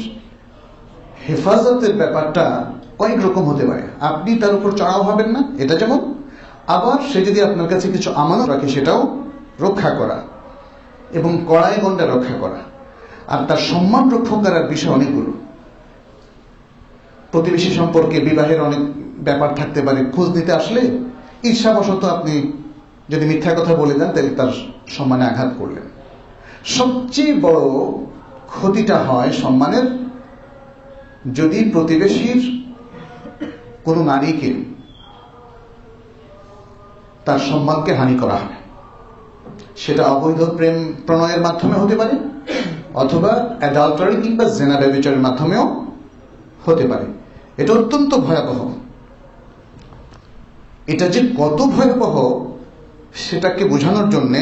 হেফাজতের ব্যাপারটা কয়েক রকম হতে পারে। আপনি তার উপর চড়াও হবেন না, এটা যেমন, আবার সে যদি আপনার কাছে কিছু আমানত রাখে সেটাও রক্ষা করা এবং কড়াই গণ্ডা রক্ষা করা। আর তার সম্মান রক্ষা করার বিষয় অনেকগুলো। প্রতিবেশী সম্পর্কে বিবাহের অনেক ব্যাপার থাকতে পারে। খোঁজ নিতে আসলে ঈর্ষাবশত আপনি যদি মিথ্যা কথা বলে দেন তাহলে তার সম্মানে আঘাত করলেন। সবচেয়ে বড় ক্ষতিটা হয় সম্মানের, যদি প্রতিবেশীর কোন নারীকে, তার সম্মানকে হানি করা হয়। সেটা অবৈধ প্রেম প্রণয়ের মাধ্যমে হতে পারে, অথবা অ্যাডাল্টারি কিংবা জেনা ব্যভিচারের মাধ্যমেও হতে পারে। এটা অত্যন্ত ভয়াবহ। এটা যে কত ভয়াবহ সেটাকে বোঝানোর জন্য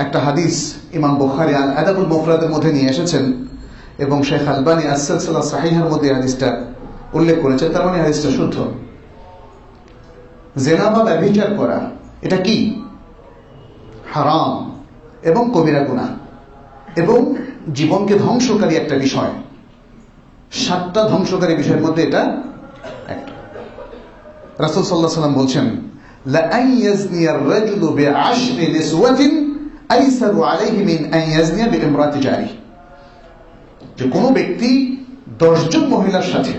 একটা হাদিস ইমাম বুখারী আদাবুল মুফরাদের মধ্যে নিয়ে এসেছেন এবং শেখ আলবানী আস-সিলসিলা সাহিহার মধ্যে হাদিসটা উল্লেখ করেছেন। তার মানে হাদিসটা শুদ্ধ। জেনা বা ব্যভিচার করা এটা কি? হারাম এবং কবিরা গুনাহ এবং জীবনকে ধ্বংসকারী একটা বিষয়। 7টা ধ্বংসকারী বিষয়ের মধ্যে এটা একটা। রাসূল সাল্লাল্লাহু আলাইহি ওয়াসাল্লাম বলছেন, লা আন ইয়াজনিয়া আর-রাজুলু বি'আশরি নিসওয়াতিন আইসারু আলাইহি মিন আন ইয়াজনিয়া বিইমরাতি জারি। যে কোনো ব্যক্তি 10 জন মহিলার সাথে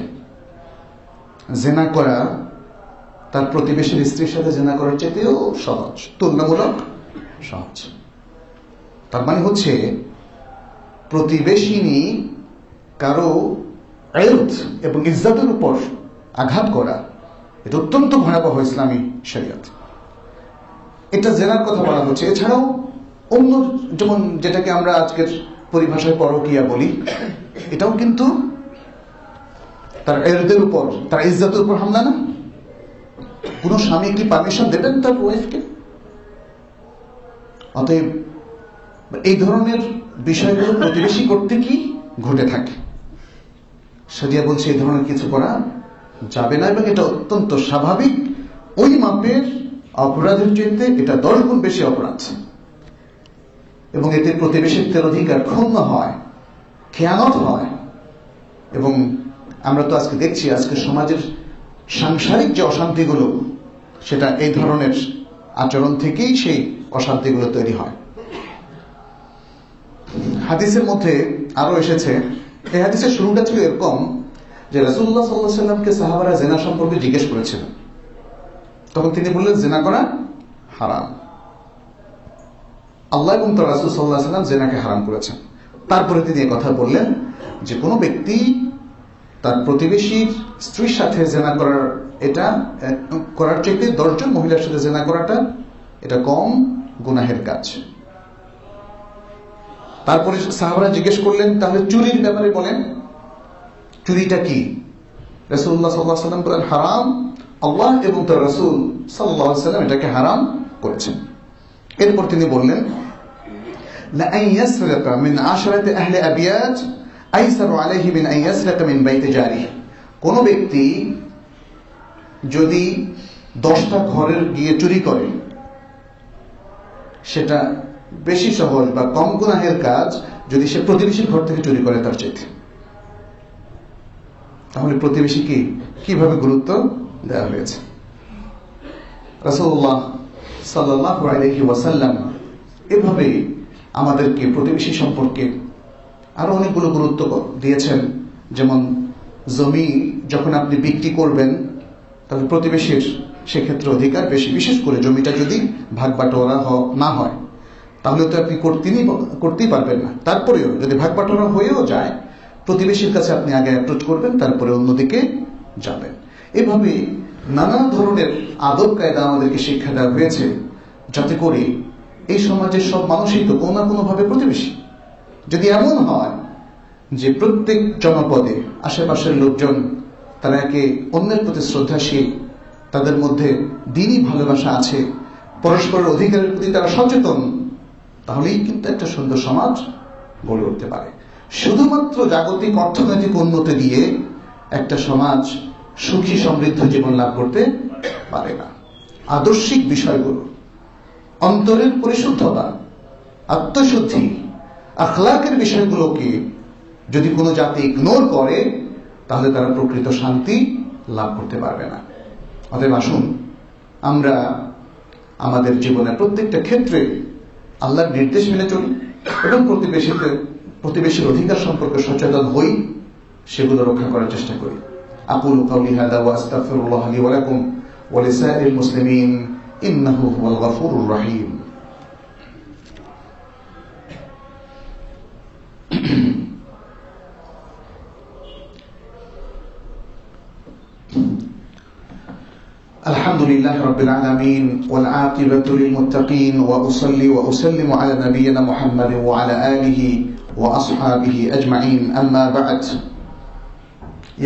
জিনা করা তার প্রতিবেশীর স্ত্রীর সাথে জিনা করার চেয়েও সহজ, তুলনামূলক সহজ। তার মানে হচ্ছে প্রতিবেশিনী কারো ইজ্জত এবং ইজ্জতের উপর আঘাত করা, এটা অত্যন্ত ভয়াবহ ইসলামী শরীয়ত। এটা জেনার কথা বলা হচ্ছে। এছাড়াও অন্য, যেমন যেটাকে আমরা আজকের পরিভাষায় পরকীয়া বলি, এটাও কিন্তু তার ইজ্জতের উপর, তার ইজ্জতের উপর হামলা না? কোন স্বামী কি পারমিশন দেবেন তার ওয়াইফকে? অতএব এই ধরনের বিষয়গুলো প্রতিবেশী করতে কি ঘটে থাকে, শরিয়া বলছে এই ধরনের কিছু করা যাবে না এবং এটা অত্যন্ত স্বাভাবিক। ওই মাপের অপরাধের চাইতে এটা 10 গুণ বেশি অপরাধ এবং এতে প্রতিবেশিত্বের অধিকার ক্ষুণ্ণ হয়, খেয়ানত হয়। এবং আমরা তো আজকে দেখছি, আজকে সমাজের সাংসারিক যে অশান্তিগুলো, সেটা এই ধরনের আচরণ থেকেই সেই অশান্তিগুলো তৈরি হয়। হাদিসের মধ্যে আরো এসেছে, এই হাদিসের শুরুটা ছিল এরকম যে রাসূলুল্লাহ সাল্লাল্লাহু আলাইহি ওয়াসাল্লামকে সাহাবারা জিনা সম্পর্কে জিজ্ঞেস করেছিলেন। তখন তিনি বললেন জিনা করা হারাম। আল্লাহ এবং তার রাসূল সাল্লাল্লাহু আলাইহি ওয়াসাল্লাম জিনাকে হারাম করেছেন। তারপরে তিনি এই কথা বললেন যে কোনো ব্যক্তি তার প্রতিবেশীর স্ত্রীর সাথে জিনা করার, এটা করার চাইতে 10 জন মহিলার সাথে জিনা করাটা এটা কম গুনাহের কাজ। তারপরে সাহাবারা জিজ্ঞেস করলেন, তাহলে চুরির ব্যাপারে বলেন, চুরিটা কি? রাসূলুল্লাহ সাল্লাল্লাহু আলাইহি ওয়াসাল্লাম বলেন হারাম। আল্লাহ এবং তার রাসূল সাল্লাল্লাহু আলাইহি ওয়াসাল্লাম এটাকে হারাম করেছেন। এরপর তিনি বললেন, লা আন ইয়াসরিকা মিন 10 আহলি আবিয়াত আইসারু আলাইহি মিন আন ইয়াসরিকা মিন বাইতি জারি। কোন ব্যক্তি যদি 10টা ঘরের গিয়ে চুরি করে, সেটা বেশি সহজ বা কম গুনাহের কাজ যদি সে প্রতিবেশীর ঘর থেকে চুরি করে তার চাইতে। তাহলে প্রতিবেশীকে কিভাবে গুরুত্ব দেওয়া হয়েছে। রাসূলুল্লাহ সাল্লাল্লাহু আলাইহি ওয়াসাল্লাম এভাবে আমাদেরকে প্রতিবেশী সম্পর্কে আরো অনেকগুলো গুরুত্ব দিয়েছেন। যেমন জমি যখন আপনি বিক্রি করবেন তাহলে প্রতিবেশীর সেক্ষেত্রে অধিকার বেশি, বিশেষ করে জমিটা যদি ভাগ বাটোয়ারা না হয় তাহলে তো আপনি করতেই পারবেন না। তারপরেও যদি ভাগ বাটোয়ারা হয়েও যায় প্রতিবেশীর কাছে আপনি আগে অ্যাপ্রোচ করবেন, তারপরে অন্যদিকে যাবেন। এভাবে নানা ধরনের আদব কায়দা আমাদেরকে শিক্ষা দেওয়া হয়েছে, যাতে করে এই সমাজের সব মানুষই তো কোনো না কোনো ভাবে প্রতিবেশী। যদি এমন হয় যে প্রত্যেক জনপদে আশেপাশের লোকজন তারা একে অন্যের প্রতি শ্রদ্ধাশীল, তাদের মধ্যে দিনই ভালোবাসা আছে, পরস্পরের অধিকারের প্রতি তারা সচেতন, তাহলেই কিন্তু একটা সুন্দর সমাজ গড়ে উঠতে পারে। শুধুমাত্র জাগতিক অর্থনৈতিক উন্নতি দিয়ে একটা সমাজ সুখী সমৃদ্ধ জীবন লাভ করতে পারে না। আদর্শিক বিষয়গুলো, অন্তরের পরিশুদ্ধতা, আত্মশুদ্ধি, আখলাকের বিষয়গুলোকে যদি কোনো জাতি ইগনোর করে তাহলে তারা প্রকৃত শান্তি লাভ করতে পারবে না। অতএব আসুন আমরা আমাদের জীবনের প্রত্যেকটা ক্ষেত্রে আল্লাহর নির্দেশ মেনে চলি এবং প্রতিবেশীর অধিকার সম্পর্কে সচেতন হই, সেগুলো রক্ষা করার চেষ্টা করি। আকুলু কাউলি হাদা ওয়া আস্তাগফিরুল্লাহ লি ওয়া লাকুম ওয়া লিসাইরিল মুসলিমিন ইন্নাহু হুয়াল গফুরুর রহিম। الحمد لله رب العالمين والعاقبة للمتقين وأصلي وأسلم على نبينا محمد وعلى آله وأصحابه أجمعين. أما بعد،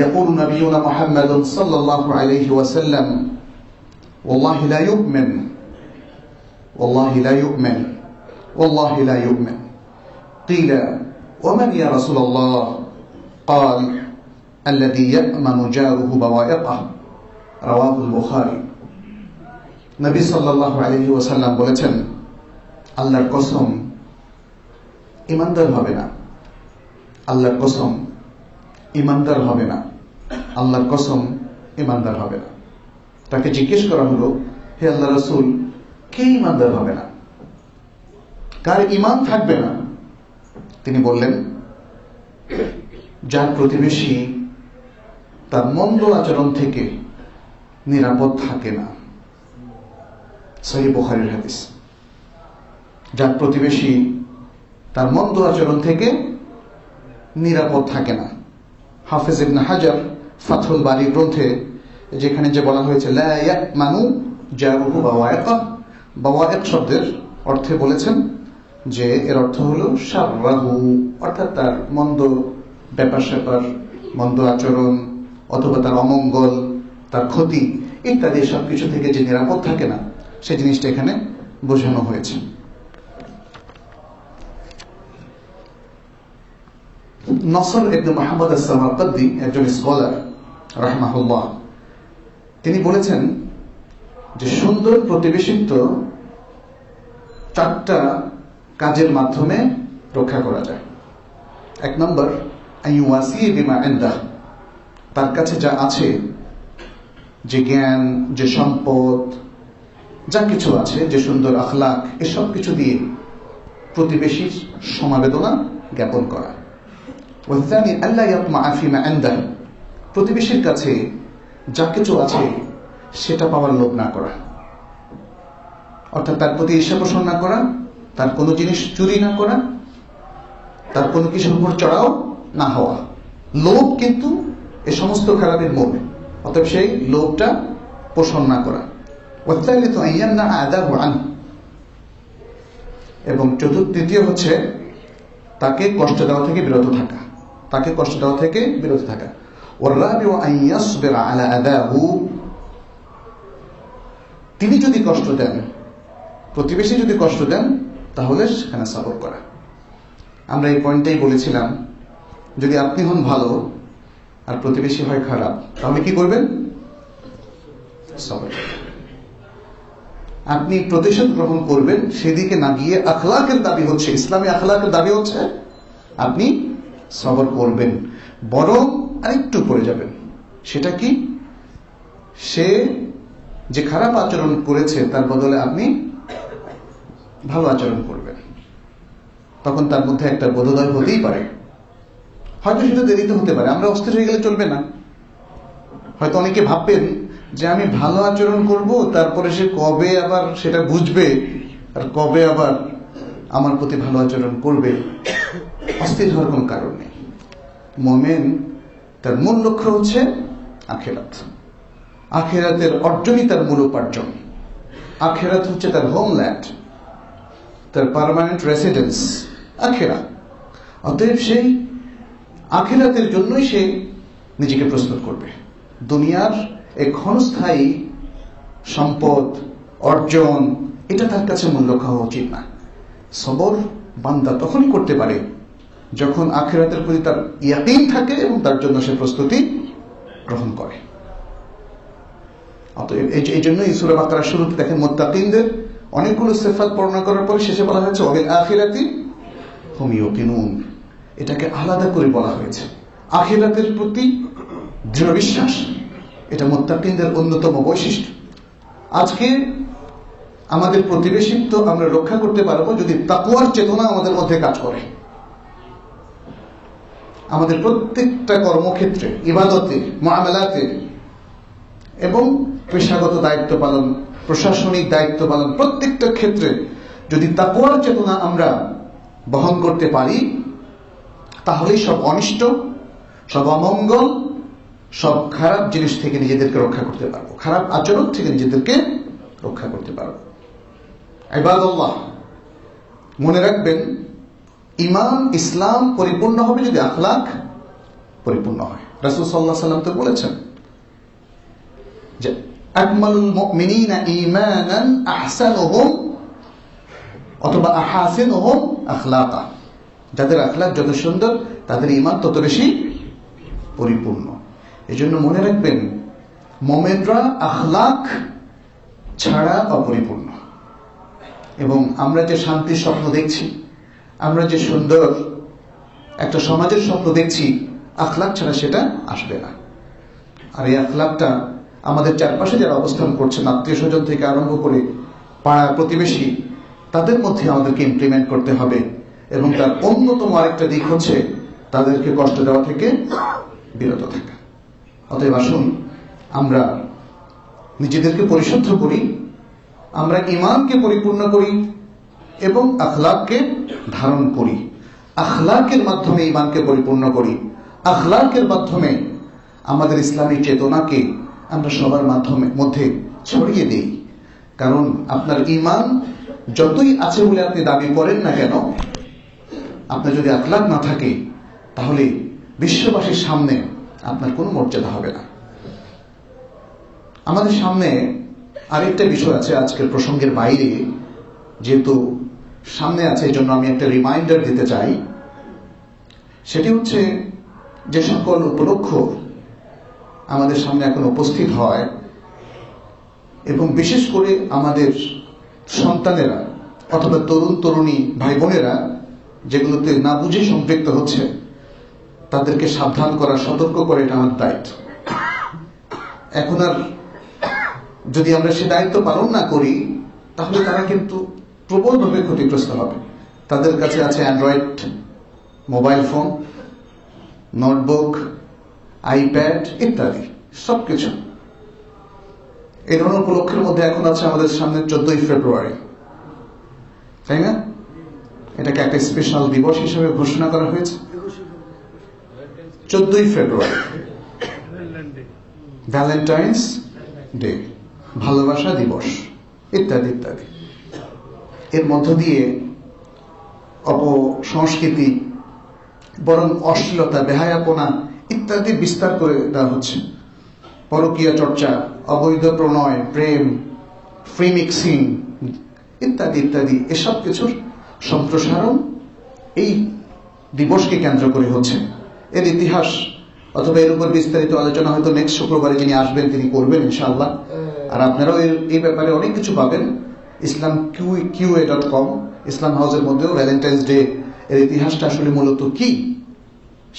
يقول نبينا محمد صلى الله عليه وسلم: والله لا يؤمن، والله لا يؤمن، والله لا يؤمن. قيل: ومن يا رسول الله؟ قال: الذي يأمن جاره بوائقه. রাওয়াহুল বুখারী। নবী সাল্লাল্লাহু আলাইহি ওয়াসাল্লাম বলেছেন, আল্লাহর কসম ঈমানদার হবে না, আল্লাহর কসম ঈমানদার হবে না, আল্লাহর কসম ঈমানদার হবে না। তাকে জিজ্ঞেস করা হলো, হে আল্লাহর রাসূল, কে ঈমানদার হবে না, কার ঈমান থাকবে না? তিনি বললেন, যার প্রতিবেশী তার মন্দ আচরণ থেকে নিরাপদ থাকে না। সহিহ বুখারীর হাদিস। যার প্রতিবেশী তার মন্দ আচরণ থেকে নিরাপদ থাকে না। হাফেজ ইবনে হাজার ফাথুল বারী গ্রন্থে যেখানে যে বলা হয়েছে লা ইয়ামানু জারুহু বাওয়াইকা, বাওয়াইক শব্দের অর্থে বলেছেন যে এর অর্থ হলো শাররাহু, অর্থাৎ তার মন্দ ব্যাপার স্যাপার, মন্দ আচরণ অথবা তার অমঙ্গল, তার ক্ষতি ইত্যাদি সবকিছু থেকে যে নিরাপদ থাকে না, সেই জিনিসটা এখানে বোঝানো হয়েছে। নসর ইবনে মুহাম্মদ আস-সামারকান্দি একজন স্কলার রাহমাহুল্লাহ, তিনি বলেছেন যে সুন্দর প্রতিবেশিত্ব 4টা কাজের মাধ্যমে রক্ষা করা যায়। 1 নম্বর, আইওয়াসি বিমা ইনদাহ, তার কাছে যা আছে, যে জ্ঞান, যে সম্পদ, যা কিছু আছে, যে সুন্দর আখলাক, এসব কিছু দিয়ে প্রতিবেশীর সমবেদনা জ্ঞাপন করা। ওয়াসানি আল্লাহ ইয়াতমা ফিমা ইনদাহ, প্রতিবেশীর কাছে যা কিছু আছে সেটা পাওয়ার লোভ না করা, অর্থাৎ তার প্রতি ঈর্ষা পোষণ না করা, তার কোনো জিনিস চুরি না করা, তার কোনো কিছুর উপর চড়াও না হওয়া। লোভ কিন্তু এ সমস্ত খারাপের মূল, অতএব সেই লোভটা পোষণ না করা। এবং তৃতীয় হচ্ছে তাকে কষ্ট দেওয়া থেকে বিরত থাকা, তাকে কষ্ট দেওয়া থেকে বিরত থাকা। তিনি যদি কষ্ট দেন, প্রতিবেশী যদি কষ্ট দেন, তাহলে সেখানে সবর করা। আমরা এই পয়েন্টটাই বলেছিলাম, যদি আপনি হন ভালো আর প্রতিবেশী হয় খারাপ, তাহলে কি করবেন? সবর। আপনি প্রতিশোধ গ্রহণ করবেন সেদিকে না গিয়ে আখলাকের দাবি হচ্ছে, ইসলামী আখলাকের দাবি হচ্ছে আপনি সবর করবেন, বরং আরেকটু পড়ে যাবেন। সেটা কি? সে যে খারাপ আচরণ করেছে তার বদলে আপনি ভালো আচরণ করবেন। তখন তার মধ্যে একটা বোধোদয় হতেই পারে। হয়তো সেটা দেরিতে হতে পারে, আমরা অস্থির হয়ে গেলে চলবে না। হয়তো অনেকে ভাববেন যে আমি ভালো আচরণ করব, তারপরে সে কবে আবার সেটা বুঝবে আর কবে আবার আমার প্রতি ভালো আচরণ করবে। অস্থির হওয়ার কোনো কারণ নেই। মুমিন তার মূল লক্ষ্য হচ্ছে আখিরাত। আখিরাতের অর্জনই তার মূল উপার্জন। আখিরাত হচ্ছে তার হোমল্যান্ড, তার পার্মানেন্ট রেসিডেন্স আখিরাত। অতএব সেই আখিরাতের জন্যই সে নিজেকে প্রস্তুত করবে। দুনিয়ার এই ক্ষণস্থায়ী সম্পদ অর্জন, এটা তার কাছে মূল লক্ষ্য হওয়া উচিত না। সবর বান্দা তখনই করতে পারে যখন আখিরাতের প্রতি তার ইয়াকিন থাকে এবং তার জন্য সে প্রস্তুতি গ্রহণ করে। অতএব এই জন্যই সূরা বাকারার শুরুতে দেখেন মুত্তাকিনদের অনেকগুলো সিফাত বর্ণনা করার পরে শেষে বলা হয়েছে ওয়াবিল আখিরাতি হুম ইউকিনুন। এটাকে আলাদা করে বলা হয়েছে। আখিরাতের প্রতি দৃঢ় বিশ্বাস, এটা মুত্তাকিনদের অন্যতম বৈশিষ্ট্য। আজকে আমাদের প্রতিবেশিত্ব আমরা রক্ষা করতে পারবো যদি তাকওয়ার চেতনা আমাদের মধ্যে কাজ করে। আমাদের প্রত্যেকটা কর্মক্ষেত্রে, ইবাদতে, মুআমালাতে এবং পেশাগত দায়িত্ব পালন, প্রশাসনিক দায়িত্ব পালন, প্রত্যেকটা ক্ষেত্রে যদি তাকওয়ার চেতনা আমরা বহন করতে পারি, তাহলেই সব অনিষ্ট, সব অমঙ্গল, সব খারাপ জিনিস থেকে নিজেদেরকে রক্ষা করতে পারবো, খারাপ আচরণ থেকে নিজেদেরকে রক্ষা করতে পারবো। ইবাদাল্লাহ, মনে রাখবেন ঈমান ইসলাম পরিপূর্ণ হবে যদি আখলাক পরিপূর্ণ হয়। রাসূল সাল্লাল্লাহু আলাইহি ওয়াসাল্লাম তো বলেছেন যে আকমালুল মুমিনিনা ঈমানান আহসানুহুম অথবা আহাসিনুহুম আখলাকা। যাদের আখলাক যত সুন্দর তাদের ঈমান তত বেশি পরিপূর্ণ। এজন্য মনে রাখবেন মুমিনরা আখলাক ছাড়া অপরিপূর্ণ। এবং আমরা যে শান্তির স্বপ্ন দেখছি, আমরা যে সুন্দর একটা সমাজের স্বপ্ন দেখছি, আখলাক ছাড়া সেটা আসবে না। আর এই আখলাকটা আমাদের চারপাশে যারা অবস্থান করছেন, আত্মীয় স্বজন থেকে আরম্ভ করে পাড়া প্রতিবেশী, তাদের মধ্যে আমাদেরকে ইমপ্লিমেন্ট করতে হবে। এবং তার অন্যতম আরেকটা দিক হচ্ছে তাদেরকে কষ্ট দেওয়া থেকে বিরত থাকা। অতএব আসুন আমরা নিজেদেরকে পরিশুদ্ধ করি, আমরা ঈমানকে পরিপূর্ণ করি এবং আখলাককে ধারণ করি। আখলাকের মাধ্যমে ঈমানকে পরিপূর্ণ করি, আখলাকের মাধ্যমে আমাদের ইসলামী চেতনাকে আমরা সবার মধ্যে ছড়িয়ে দিই। কারণ আপনার ঈমান যতই আছে বলে আপনি দাবি করেন না কেন, আপনার যদি আখলাক না থাকে তাহলে বিশ্ববাসীর সামনে আপনার কোনো মর্যাদা হবে না। আমাদের সামনে আরেকটা বিষয় আছে আজকের প্রসঙ্গের বাইরে, যেহেতু সামনে আছে এই জন্য আমি একটা রিমাইন্ডার দিতে চাই। সেটি হচ্ছে যে সকল উপলক্ষ আমাদের সামনে এখন উপস্থিত হয় এবং বিশেষ করে আমাদের সন্তানেরা অথবা তরুণ তরুণী ভাই বোনেরা যেগুলোতে না বুঝে সম্পৃক্ত হচ্ছে, তাদেরকে সাবধান করা, সতর্ক করা এটা আমার দায়িত্ব। এখন আর যদি আমরা সে দায়িত্ব পালন না করি তাহলে তারা কিন্তু প্রবলভাবে ক্ষতিগ্রস্ত হবে। তাদের কাছে আছে Android mobile phone, notebook, iPad ইত্যাদি সবকিছু। এই ধরনের উপলক্ষের মধ্যে এখন আছে আমাদের সামনে 14ই ফেব্রুয়ারি, তাই না? এটাকে একটা স্পেশাল দিবস হিসেবে ঘোষণা করা হয়েছে। 14ই ফেব্রুয়ারি ভ্যালেন্টাইন্স ডে, ভালোবাসা দিবস ইত্যাদি ইত্যাদি। এর মধ্য দিয়ে অপসংস্কৃতি, বরং অশ্লীলতা, বেহায়াপনা ইত্যাদি বিস্তার করে দেওয়া হচ্ছে। পরকীয়া চর্চা, অবৈধ প্রণয়, প্রেম, ফ্রি মিক্সিং ইত্যাদি ইত্যাদি, এসব কিছুর সম্প্রসারণ এই দিবসকে কেন্দ্র করে হচ্ছে। এর ইতিহাস অথবা এর উপর বিস্তারিত আলোচনা হয়তো নেক্সট শুক্রবারে যিনি আসবেন তিনি করবেন ইনশাআল্লাহ। আর আপনারাও এই ব্যাপারে অনেক কিছু পাবেন islamqa.com, ইসলাম হাউসের মধ্যেও ভ্যালেন্টাইন্স ডে এর ইতিহাসটা আসলে মূলত কি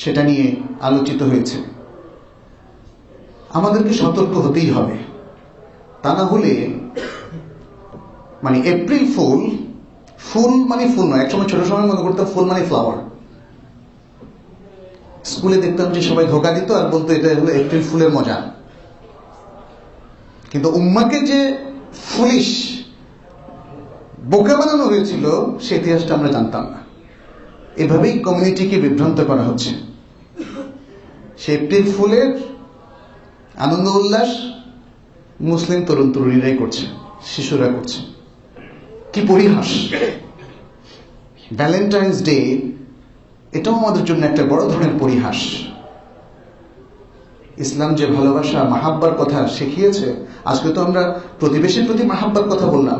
সেটা নিয়ে আলোচিত হয়েছে। আমাদেরকে সতর্ক হতেই হবে, তা না হলে মানে এপ্রিল ফুল, ফুল মানে ফুল নয়। একসময় ছোট সময় মনে করতাম ফুল মানে ফ্লাওয়ার। স্কুলে দেখতাম যে সবাই ধোকা দিত আর বলতো এটা হলো এপ্রিল ফুলের মজা। কিন্তু উম্মাকে যে ফুলিশ বোকা বানানো হয়েছিল সে ইতিহাসটা আমরা জানতাম না। এভাবেই কমিউনিটিকে বিভ্রান্ত করা হচ্ছে। সে এপ্রিল ফুলের আনন্দ উল্লাস মুসলিম তরুণ তরুণীরাই করছে, শিশুরা করছে। কি পরিহাস! ভ্যালেন্টাইন্স ডে এটাও আমাদের জন্য একটা বড় ধরনের পরিহাস। ইসলাম যে ভালোবাসা মাহাব্বার কথা শিখিয়েছে, আজকে তো আমরা প্রতিবেশীর প্রতি মাহাব্বার কথা বললাম,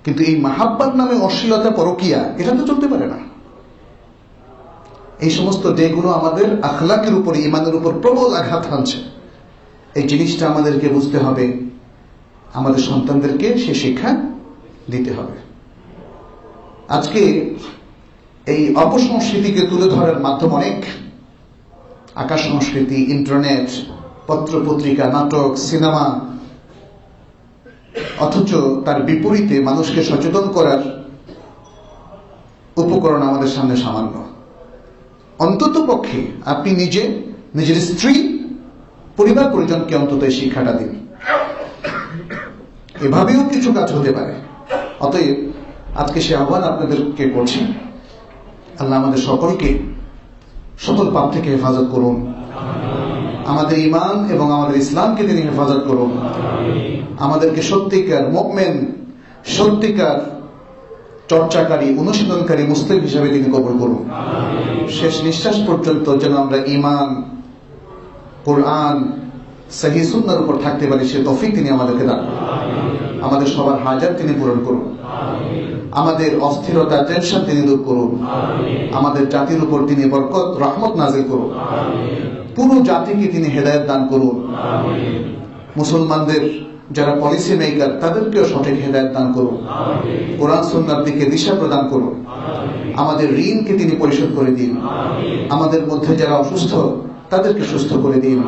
কিন্তু এই মাহাব্বার নামে অশ্লীলতা, পরকীয়া, এটা তো চলতে পারে না। এই সমস্ত ডেগুলো আমাদের আখলাকের উপর, ইমানের উপর প্রবল আঘাত হানছে। এই জিনিসটা আমাদেরকে বুঝতে হবে, আমাদের সন্তানদেরকে সে শিক্ষা দিতে হবে। আজকে এই অপসংস্কৃতিকে তুলে ধরার মাধ্যম অনেক, আকাশ সংস্কৃতি, ইন্টারনেট, পত্র পত্রিকা, নাটক, সিনেমা, অথচ তার বিপরীতে মানুষকে সচেতন করার উপকরণ আমাদের সামনে সামান্য। অন্তত পক্ষে আপনি নিজে, নিজের স্ত্রী, পরিবার পরিজনকে অন্তত এই শিক্ষাটা দিন। এভাবেও কিছু কাজ হতে পারে। অতএব আজকে সে আহ্বান আপনাদেরকে করছি, আল্লাহ আমাদের সকলকে সকল পাপ থেকে হেফাজত করুন, আমাদের ঈমান এবং আমাদের ইসলামকে তিনি হেফাজত করুন, আমাদেরকে সত্যিকার মুমিন, সত্যিকার চর্চাকারী, অনুশীলনকারী মুসলিম হিসাবে তিনি কবুল করুন। শেষ নিঃশ্বাস পর্যন্ত যেন আমরা ঈমান, কোরআন, সহিহ সুন্নাহর উপর থাকতে পারি, সে তৌফিক তিনি আমাদেরকে দান করুন। আমাদের সবার হাজাত তিনি পূরণ করুন, আমাদের অস্থিরতা, টেনশন তিনি দূর করুন, আমাদের জাতির উপর তিনি বরকত, রহমত নাযিল করুন, পুরো জাতিকে তিনি হেদায়েত দান করুন। মুসলমানদের যারা পলিসি মেকার তাদেরকেও সঠিক হেদায়েত দান করুন, কোরআন সুন্নাহর দিকে দিশা প্রদান করুন। আমাদের ঋণকে তিনি পরিশোধ করে দিন, আমাদের মধ্যে যারা অসুস্থ তাদেরকে সুস্থ করে দিন।